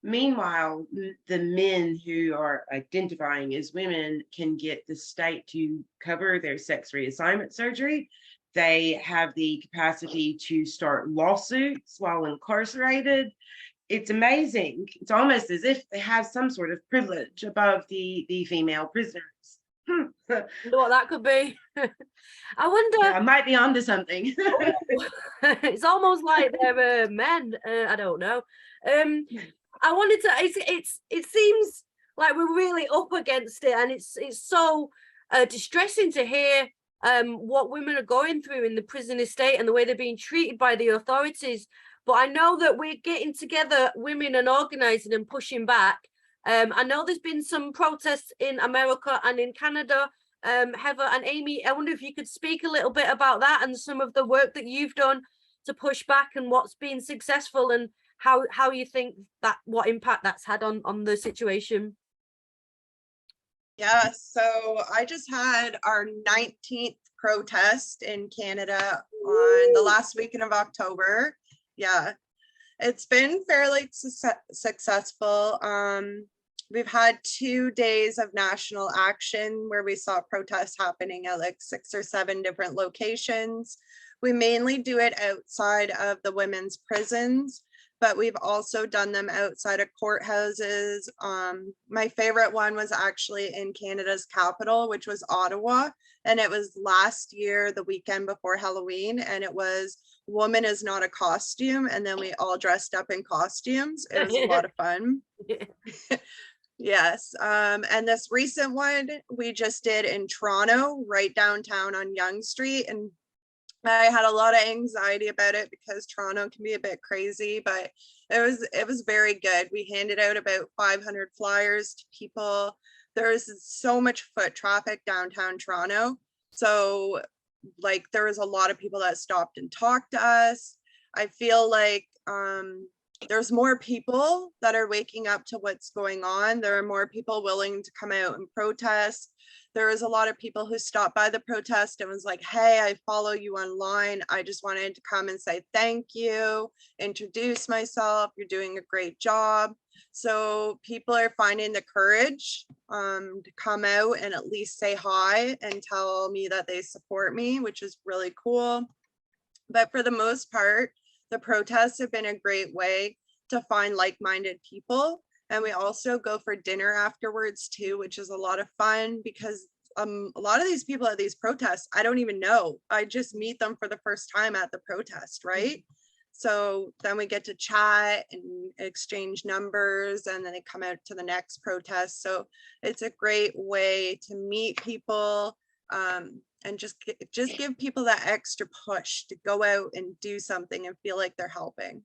Meanwhile, the men who are identifying as women can get the state to cover their sex reassignment surgery. They have the capacity to start lawsuits while incarcerated. It's amazing. It's almost as if they have some sort of privilege above the female prisoners. Wonder what that could be. I wonder. Yeah, I might be onto something. It's almost like they're men. I don't know. I wanted to. It seems like we're really up against it, and it's so distressing to hear what women are going through in the prison estate and the way they're being treated by the authorities. But I know that we're getting together, women, and organising and pushing back. I know there's been some protests in America and in Canada. Heather and Amie, I wonder if you could speak a little bit about that and some of the work that you've done to push back and what's been successful and how you think that what impact that's had on the situation. Yeah, so I just had our 19th protest in Canada on the last weekend of October. Yeah, it's been fairly successful. We've had 2 days of national action where we saw protests happening at like 6 or 7 different locations. We mainly do it outside of the women's prisons, but we've also done them outside of courthouses. My favorite one was actually in Canada's capital, which was Ottawa. And it was last year, the weekend before Halloween. And it was "Woman is not a costume." And then we all dressed up in costumes. It was a lot of fun. Yes. And this recent one we just did in Toronto, right downtown on Yonge Street. And I had a lot of anxiety about it because Toronto can be a bit crazy, but it was very good. We handed out about 500 flyers to people. There's so much foot traffic downtown Toronto. So like there was a lot of people that stopped and talked to us. I feel like there's more people that are waking up to what's going on. There are more people willing to come out and protest. There was a lot of people who stopped by the protest and was like, "Hey, I follow you online. I just wanted to come and say thank you, introduce myself. You're doing a great job." So people are finding the courage to come out and at least say hi and tell me that they support me, which is really cool. But for the most part, the protests have been a great way to find like-minded people. And we also go for dinner afterwards too, which is a lot of fun because a lot of these people at these protests, I don't even know. I just meet them for the first time at the protest, right? So then we get to chat and exchange numbers, and then they come out to the next protest. So it's a great way to meet people and just give people that extra push to go out and do something and feel like they're helping.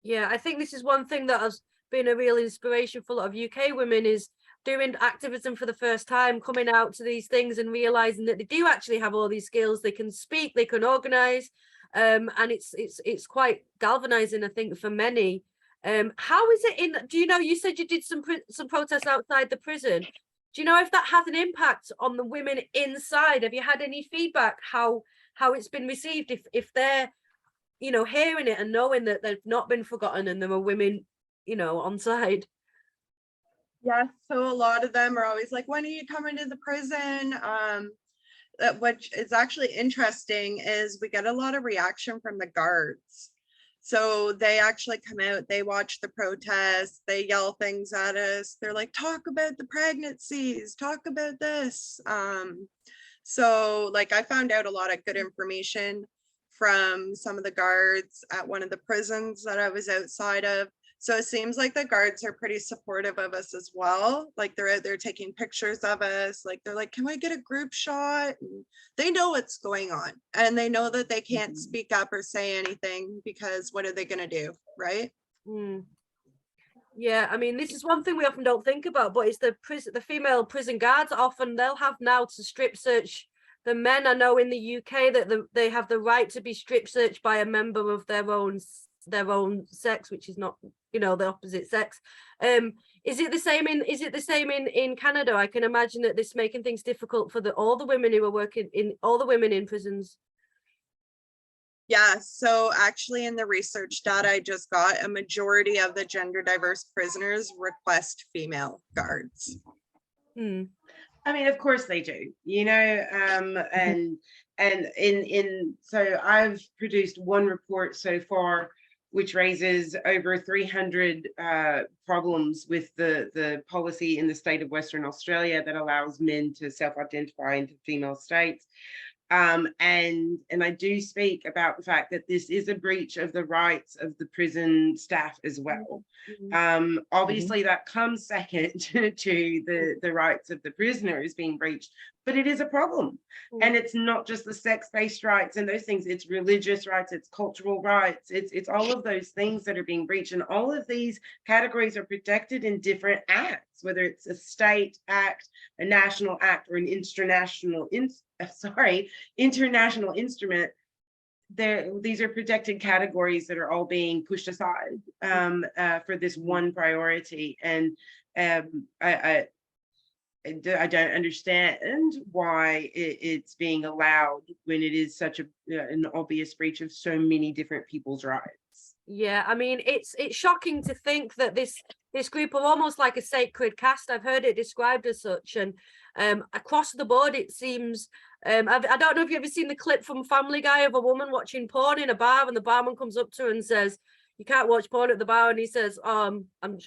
Yeah, I think this is one thing that has been a real inspiration for a lot of UK women, is doing activism for the first time, coming out to these things and realizing that they do actually have all these skills. They can speak, they can organize, and it's quite galvanizing, I think, for many. How is it in? Do you know? You said you did some protests outside the prison. Do you know if that has an impact on the women inside? Have you had any feedback how it's been received? If they're, you know, hearing it and knowing that they've not been forgotten and there are women, you know, on side. Yeah, so a lot of them are always like, "When are you coming to the prison?" Which is actually interesting is we get a lot of reaction from the guards. So they actually come out, they watch the protests, they yell things at us. They're like, "Talk about the pregnancies, talk about this." So like I found out a lot of good information from some of the guards at one of the prisons that I was outside of. So it seems like the guards are pretty supportive of us as well. Like they're out there taking pictures of us. Like they're like, "Can we get a group shot?" And they know what's going on, and they know that they can't speak up or say anything because what are they going to do, right? Yeah, I mean, this is one thing we often don't think about, but it's the female prison guards. Often they'll have now to strip search the men. I know in the UK that they have the right to be strip searched by a member of their own sex, which is not, you know, the opposite sex. Is it the same in Canada? I can imagine that this making things difficult for all the women who are working in all the women in prisons. Yeah, so actually in the research data I just got, a majority of the gender diverse prisoners request female guards. I mean, of course they do, you know, and so I've produced one report so far which raises over 300 problems with the policy in the state of Western Australia that allows men to self-identify into female states. And I do speak about the fact that this is a breach of the rights of the prison staff as well. Obviously that comes second to the rights of the prisoners being breached, but it is a problem. And it's not just the sex-based rights and those things, it's religious rights, it's cultural rights, it's all of those things that are being breached. And all of these categories are protected in different acts, whether it's a state act, a national act, or an international instrument. These are protected categories that are all being pushed aside for this one priority. And I don't understand why it's being allowed when it is such an obvious breach of so many different people's rights. Yeah, I mean, it's shocking to think that this group are almost like a sacred caste. I've heard it described as such, and across the board, it seems. I don't know if you've ever seen the clip from Family Guy of a woman watching porn in a bar, and the barman comes up to her and says, "You can't watch porn at the bar," and he says,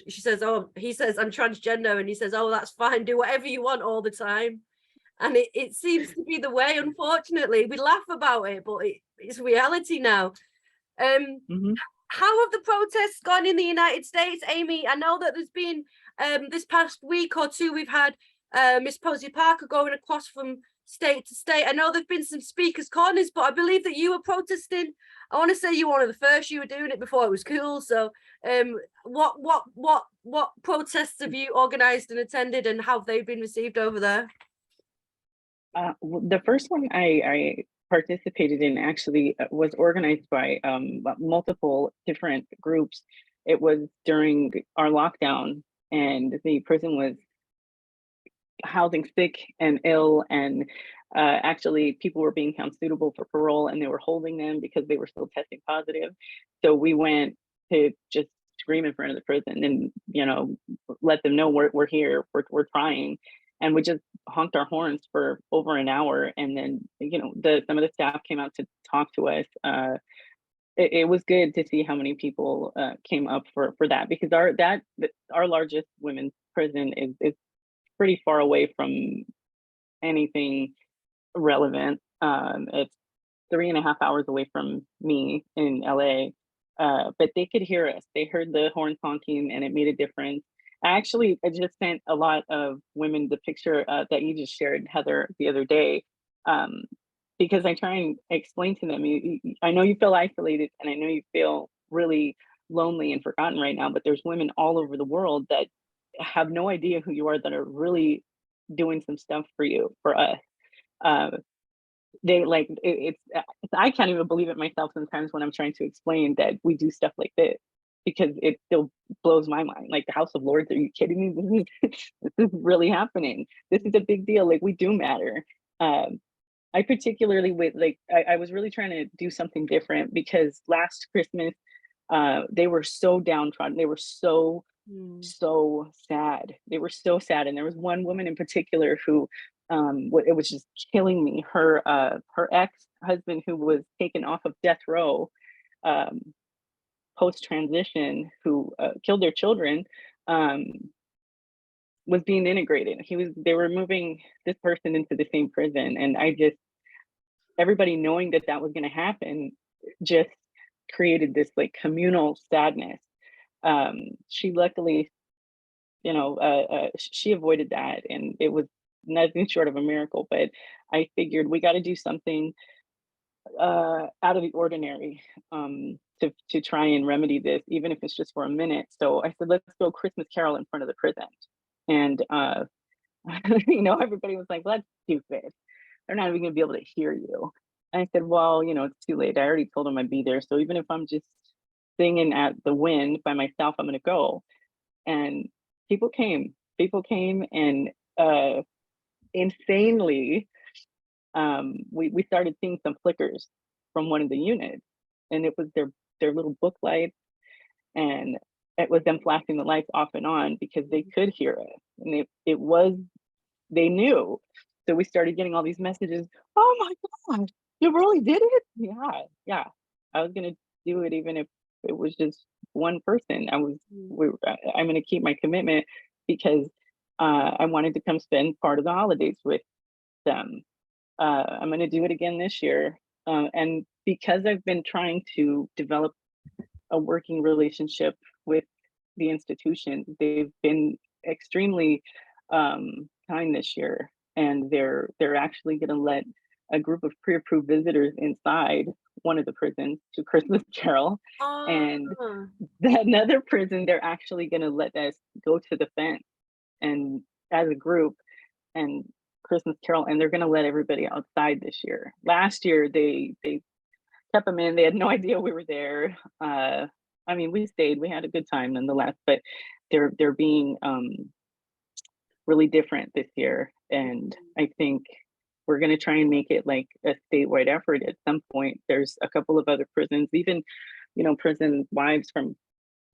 she says, "Oh," he says, "I'm transgender," and he says, "Oh, that's fine. Do whatever you want all the time." And it seems to be the way. Unfortunately, we laugh about it, but it's reality now. How have the protests gone in the United States, Amie? I know that there's been this past week or two, we've had Miss Posey Parker going across from state to state. I know there've been some speakers' corners, but I believe that you were protesting. I want to say you were one of the first. You were doing it before it was cool. So, what protests have you organised and attended, and how have they been received over there? The first one I participated in actually was organized by multiple different groups. It was during our lockdown, and the prison was housing sick and ill, and actually people were being found suitable for parole, and they were holding them because they were still testing positive. So we went to just scream in front of the prison and, you know, let them know we're here, we're trying. And we just honked our horns for over an hour, and then, you know, some of the staff came out to talk to us. It was good to see how many people came up for that, because our largest women's prison is pretty far away from anything relevant. It's 3.5 hours away from me in LA, but they could hear us. They heard the horns honking, and it made a difference. I just sent a lot of women the picture that you just shared, Heather, the other day, because I try and explain to them, I know you feel isolated, and I know you feel really lonely and forgotten right now, but there's women all over the world that have no idea who you are, that are really doing some stuff for you, for us. They like I can't even believe it myself sometimes when I'm trying to explain that we do stuff like this, because it still blows my mind. Like, the House of Lords, are you kidding me? This is really happening. This is a big deal. Like, we do matter. I particularly I was really trying to do something different, because last Christmas, they were so downtrodden. They were so sad. They were so sad. And there was one woman in particular who, it was just killing me. Her ex-husband, who was taken off of death row, post-transition, who killed their children, was being integrated. They were moving this person into the same prison. And everybody knowing that was going to happen just created this like communal sadness. She luckily, you know, she avoided that, and it was nothing short of a miracle. But I figured we got to do something out of the ordinary to try and remedy this, even if it's just for a minute. So I said, let's go Christmas Carol in front of the prison. And you know, everybody was like, well, that's stupid. They're not even gonna be able to hear you. And I said, well, you know, it's too late. I already told them I'd be there. So even if I'm just singing at the wind by myself, I'm gonna go. And people came, and insanely, we started seeing some flickers from one of the units, and it was their little book lights, and it was them flashing the lights off and on because they could hear us, and they knew. So we started getting all these messages. Oh my God, you really did it? Yeah. I was gonna do it even if it was just one person. I'm gonna keep my commitment, because I wanted to come spend part of the holidays with them. I'm gonna do it again this year. And because I've been trying to develop a working relationship with the institution, they've been extremely kind this year, and they're actually going to let a group of pre-approved visitors inside one of the prisons to Christmas Carol. And another prison, they're actually going to let us go to the fence and as a group and Christmas Carol, and they're going to let everybody outside this year. Last year they kept them in. They had no idea we were there. I mean, we stayed, we had a good time nonetheless, but they're being really different this year. And I think we're going to try and make it like a statewide effort at some point. There's a couple of other prisons, even prison wives from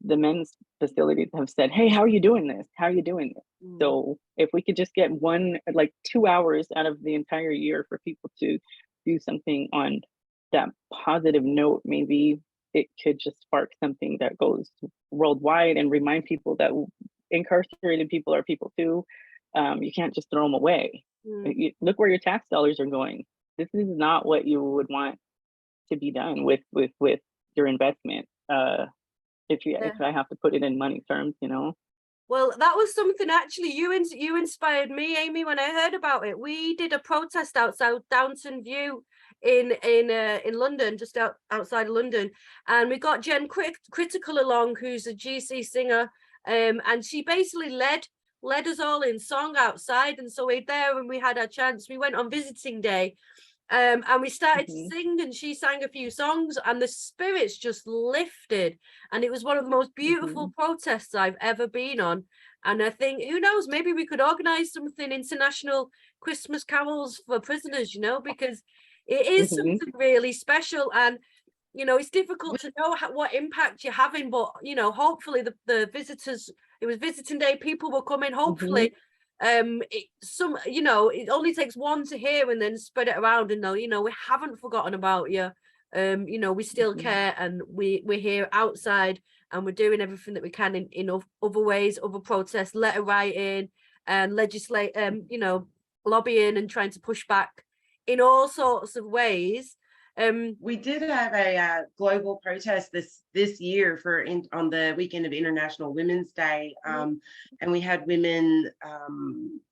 the men's facilities have said, hey, how are you doing this? How are you doing this? So if we could just get 2 hours out of the entire year for people to do something on that positive note, maybe it could just spark something that goes worldwide and remind people that incarcerated people are people too. You can't just throw them away. Look where your tax dollars are going. This is not what you would want to be done with your investment. If I have to put it in money terms, Well, that was something actually you inspired me, Amie, when I heard about it. We did a protest outside Downton View in London, just outside of London, and we got Jen Critical along, who's a GC singer, and she basically led us all in song outside. And so we're there and we had our chance. We went on visiting day. And we started to sing, and she sang a few songs, and the spirits just lifted, and it was one of the most beautiful protests I've ever been on. And I think, who knows, maybe we could organize something, international Christmas carols for prisoners, because it is something really special. And it's difficult to know what impact you're having, but hopefully the visitors, it was visiting day, people were coming, hopefully it only takes one to hear and then spread it around and know, we haven't forgotten about you. We still care, and we're here outside, and we're doing everything that we can in other ways, other protests, letter writing and legislate, lobbying and trying to push back in all sorts of ways. We did have a global protest this year on the weekend of International Women's Day, and we had women.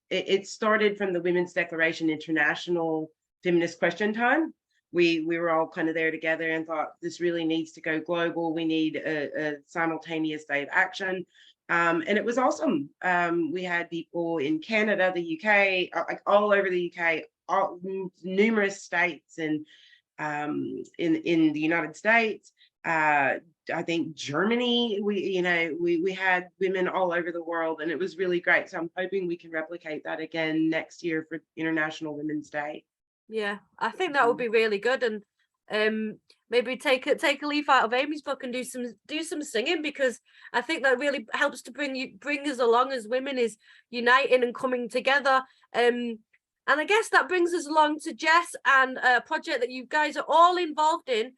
It started from the Women's Declaration International Feminist Question Time. We were all kind of there together and thought this really needs to go global. We need a simultaneous day of action, and it was awesome. We had people in Canada, the UK, like all over the UK, numerous states, and in the United States, I think Germany, we had women all over the world, and it was really great. So I'm hoping we can replicate that again next year for International Women's Day. Yeah, I think that would be really good. And maybe take a leaf out of Amie's book and do some singing, because I think that really helps to bring us along as women, is uniting and coming together. And I guess that brings us along to Jess and a project that you guys are all involved in,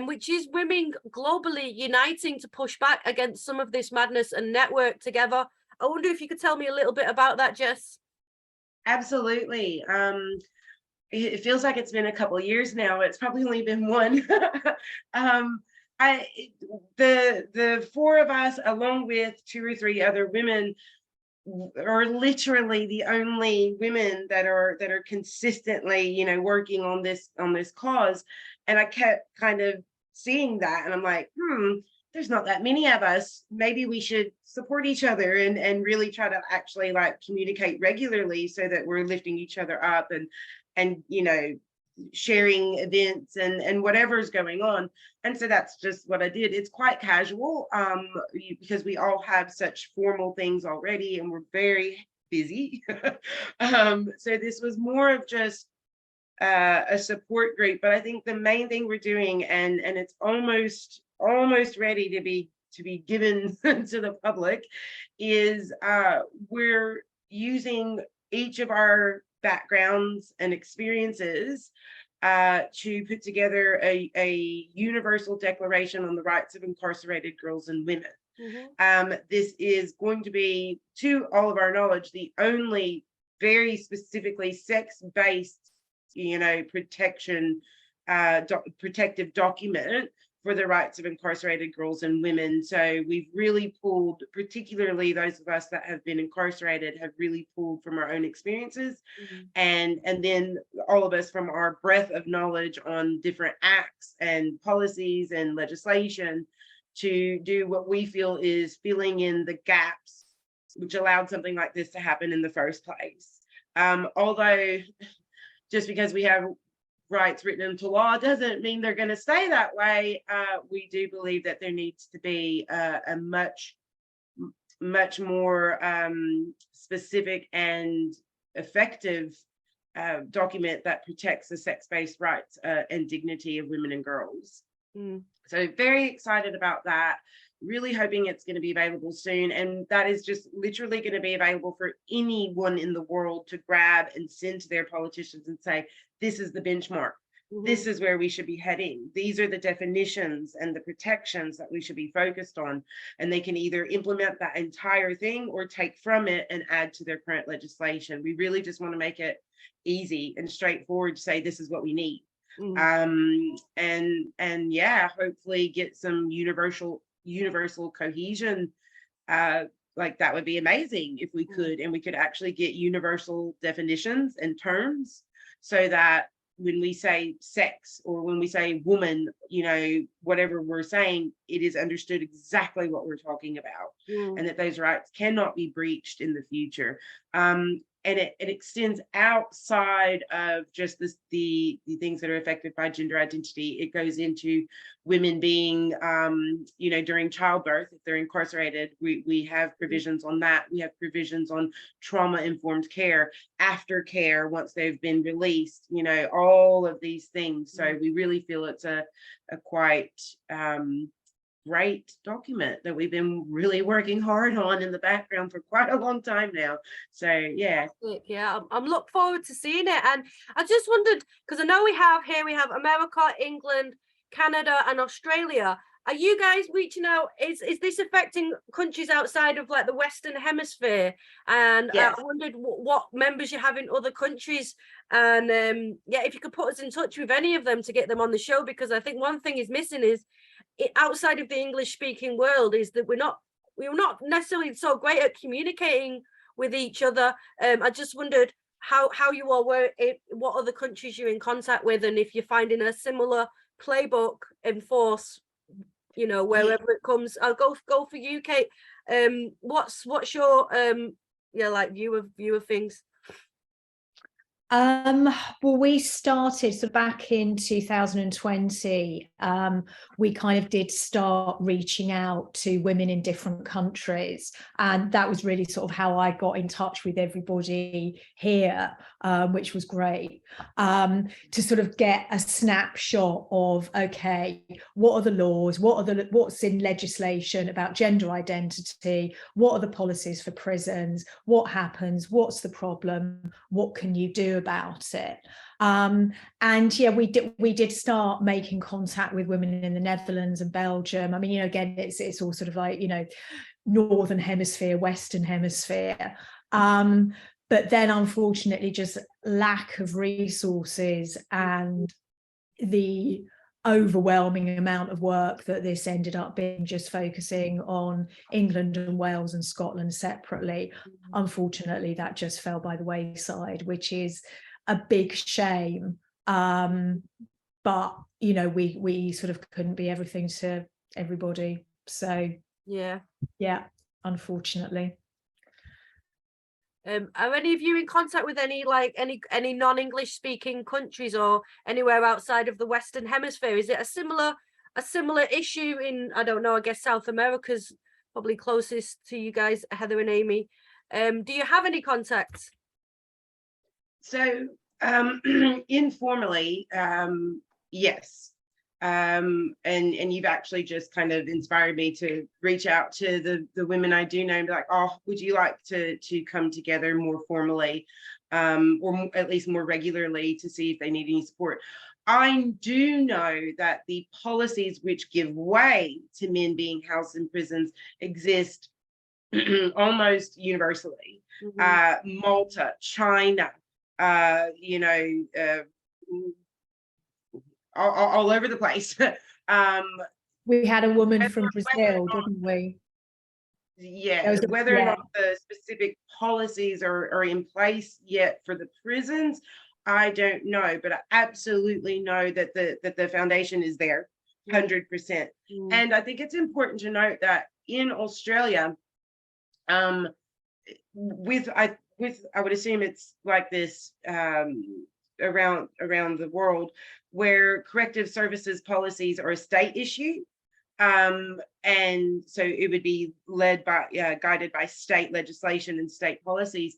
which is women globally uniting to push back against some of this madness and network together. I wonder if you could tell me a little bit about that, Jess. Absolutely. It feels like it's been a couple of years now. It's probably only been one. The four of us, along with 2 or 3 other women, are literally the only women that are consistently working on this cause. And I kept kind of seeing that, and I'm like, there's not that many of us. Maybe we should support each other and really try to actually communicate regularly, so that we're lifting each other up and sharing events and whatever's going on. And so that's just what I did. It's quite casual, because we all have such formal things already, and we're very busy. So this was more of just a support group. But I think the main thing we're doing, and it's almost ready to be given to the public, is we're using each of our backgrounds and experiences to put together a universal declaration on the rights of incarcerated girls and women. This is going to be, to all of our knowledge, the only very specifically sex-based, protective document for the rights of incarcerated girls and women. So we've really pulled, particularly those of us that have been incarcerated, have really pulled from our own experiences, and then all of us from our breadth of knowledge on different acts and policies and legislation, to do what we feel is filling in the gaps which allowed something like this to happen in the first place. Although just because we have rights written into law doesn't mean they're going to stay that way. We do believe that there needs to be a much more specific and effective document that protects the sex-based rights and dignity of women and girls. So very excited about that. Really hoping it's going to be available soon. And that is just literally going to be available for anyone in the world to grab and send to their politicians and say, this is the benchmark. This is where we should be heading. These are the definitions and the protections that we should be focused on. And they can either implement that entire thing or take from it and add to their current legislation. We really just want to make it easy and straightforward to say, this is what we need. And yeah, hopefully get some universal cohesion. Like that would be amazing if we could, and we could actually get universal definitions and terms so that when we say sex or when we say woman, you know, whatever we're saying, it is understood exactly what we're talking about, and that those rights cannot be breached in the future. And it extends outside of just the things that are affected by gender identity. It goes into women being, you know, during childbirth, if they're incarcerated, we have provisions on that. We have provisions on trauma-informed care, aftercare once they've been released, you know, all of these things. So we really feel it's a quite great document that we've been really working hard on in the background for quite a long time now. So yeah, I'm looking forward to seeing it. And I just wondered, because I know we have America, England, Canada and Australia. Are you guys reaching out? Is this affecting countries outside of like the Western Hemisphere? And Yes. I wondered what members you have in other countries, and yeah, if you could put us in touch with any of them to get them on the show, because I think one thing is missing is outside of the English speaking world is that we're not necessarily so great at communicating with each other. I just wondered how you all were, what other countries you're in contact with, and if you're finding a similar playbook in force, you know, wherever it comes. I'll go for you, Kate. What's your like view of things? Well, we started, so back in 2020, we kind of did start reaching out to women in different countries, and that was really sort of how I got in touch with everybody here, which was great, to sort of get a snapshot of, okay, what are the laws, what's in legislation about gender identity, what are the policies for prisons, what happens, what's the problem, what can you do about it. And yeah, we did start making contact with women in the Netherlands and Belgium. I mean, you know, again, it's all sort of like, you know, Northern Hemisphere, Western Hemisphere. But then unfortunately just lack of resources and the overwhelming amount of work that this ended up being, just focusing on England and Wales and Scotland separately. Unfortunately, that just fell by the wayside, which is a big shame. But you know, we sort of couldn't be everything to everybody. So yeah, unfortunately. Are any of you in contact with any non-English speaking countries or anywhere outside of the Western Hemisphere? Is it a similar issue in, I don't know, I guess South America's probably closest to you guys, Heather and Amie. Do you have any contacts? So informally, yes. And you've actually just kind of inspired me to reach out to the women I do know and be like, oh, would you like to come together more formally, or at least more regularly, to see if they need any support. I do know that the policies which give way to men being housed in prisons exist almost universally. Malta, China, you know, all over the place. We had a woman from Brazil, didn't we? Yeah, whether or not the specific policies are in place yet for the prisons, I don't know, but I absolutely know that the foundation is there, 100%. And I think it's important to note that in Australia, I would assume it's like this around the world, where corrective services policies are a state issue, and so it would be guided by state legislation and state policies.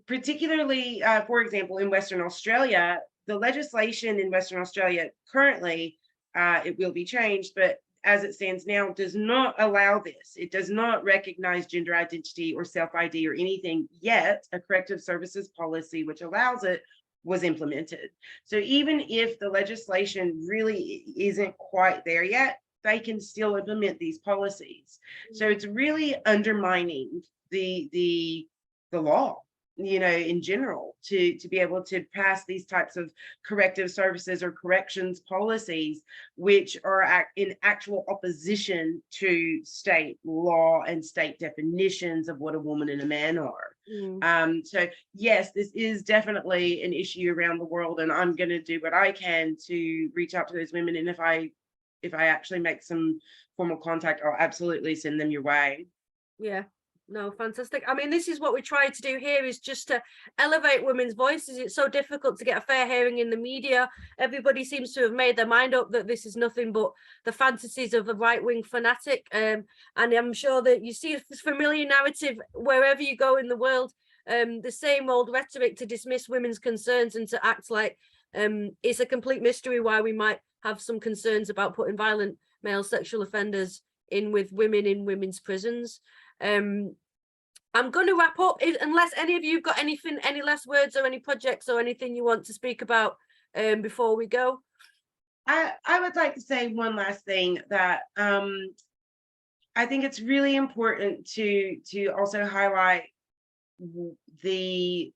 Particularly, for example, in Western Australia, the legislation in Western Australia currently it will be changed, but as it stands now, does not allow this. It does not recognize gender identity or self-ID or anything yet. A corrective services policy, which allows it, was implemented. So even if the legislation really isn't quite there yet, they can still implement these policies. So it's really undermining the law, you know, in general, to be able to pass these types of corrective services or corrections policies, which are in actual opposition to state law and state definitions of what a woman and a man are. So yes, this is definitely an issue around the world, and I'm going to do what I can to reach out to those women. And if I actually make some formal contact, I'll absolutely send them your way. Yeah. No, fantastic. I mean, this is what we try to do here, is just to elevate women's voices. It's so difficult to get a fair hearing in the media. Everybody seems to have made their mind up that this is nothing but the fantasies of a right-wing fanatic. And I'm sure that you see this familiar narrative wherever you go in the world, the same old rhetoric to dismiss women's concerns and to act like it's a complete mystery why we might have some concerns about putting violent male sexual offenders in with women in women's prisons. I'm going to wrap up, unless any of you have got anything, any last words or any projects or anything you want to speak about before we go. I would like to say one last thing, that I think it's really important to also highlight the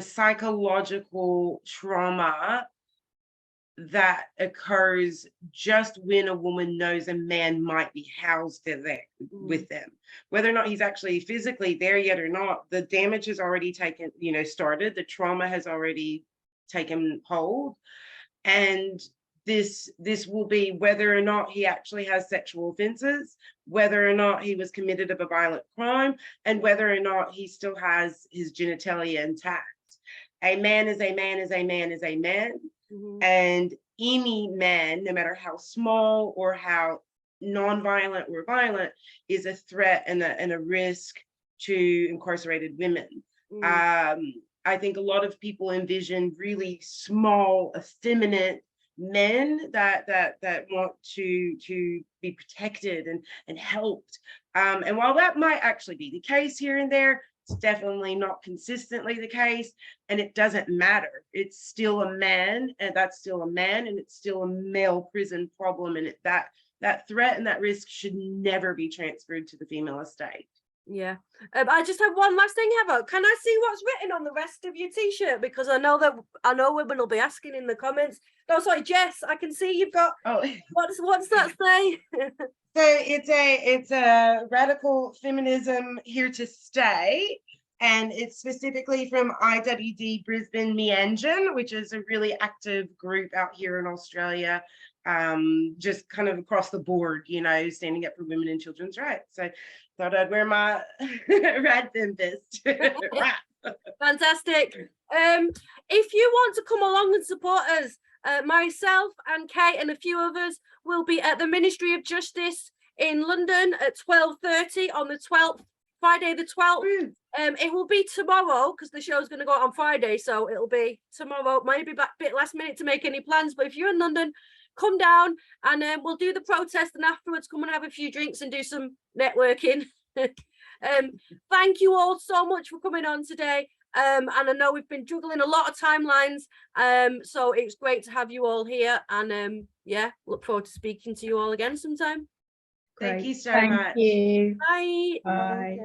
psychological trauma that occurs just when a woman knows a man might be housed there with them, whether or not he's actually physically there yet or not. The damage has already started. The trauma has already taken hold, and this will be whether or not he actually has sexual offenses, whether or not he was committed of a violent crime, and whether or not he still has his genitalia intact. A man is a man is a man is a man. And any man, no matter how small or how non-violent or violent, is a threat and a risk to incarcerated women. I think a lot of people envision really small, effeminate men that want to be protected and helped. And while that might actually be the case here and there, it's definitely not consistently the case, and it doesn't matter. It's still a man, and that's still a man, and it's still a male prison problem, and that threat and that risk should never be transferred to the female estate. Yeah. I just have one last thing, Heather. Can I see what's written on the rest of your t-shirt? Because I know women will be asking in the comments. No, sorry, Jess, I can see you've got, what's that say? So it's a radical feminism here to stay, and it's specifically from IWD Brisbane Meanjin, which is a really active group out here in Australia, just kind of across the board, you know, standing up for women and children's rights. So thought I'd wear my rad fem vest. Fantastic. If you want to come along and support us, myself and Kate and a few others will be at the Ministry of Justice in London at 12:30 on the 12th, Friday the 12th. It will be tomorrow because the show's going to go out on Friday, so it'll be tomorrow. Maybe a bit last minute to make any plans, but if you're in London, come down and we'll do the protest, and afterwards come and have a few drinks and do some networking. Thank you all so much for coming on today. And I know we've been juggling a lot of timelines, so it's great to have you all here, and yeah, look forward to speaking to you all again sometime. Thank you so Thank much. you. Bye. Bye.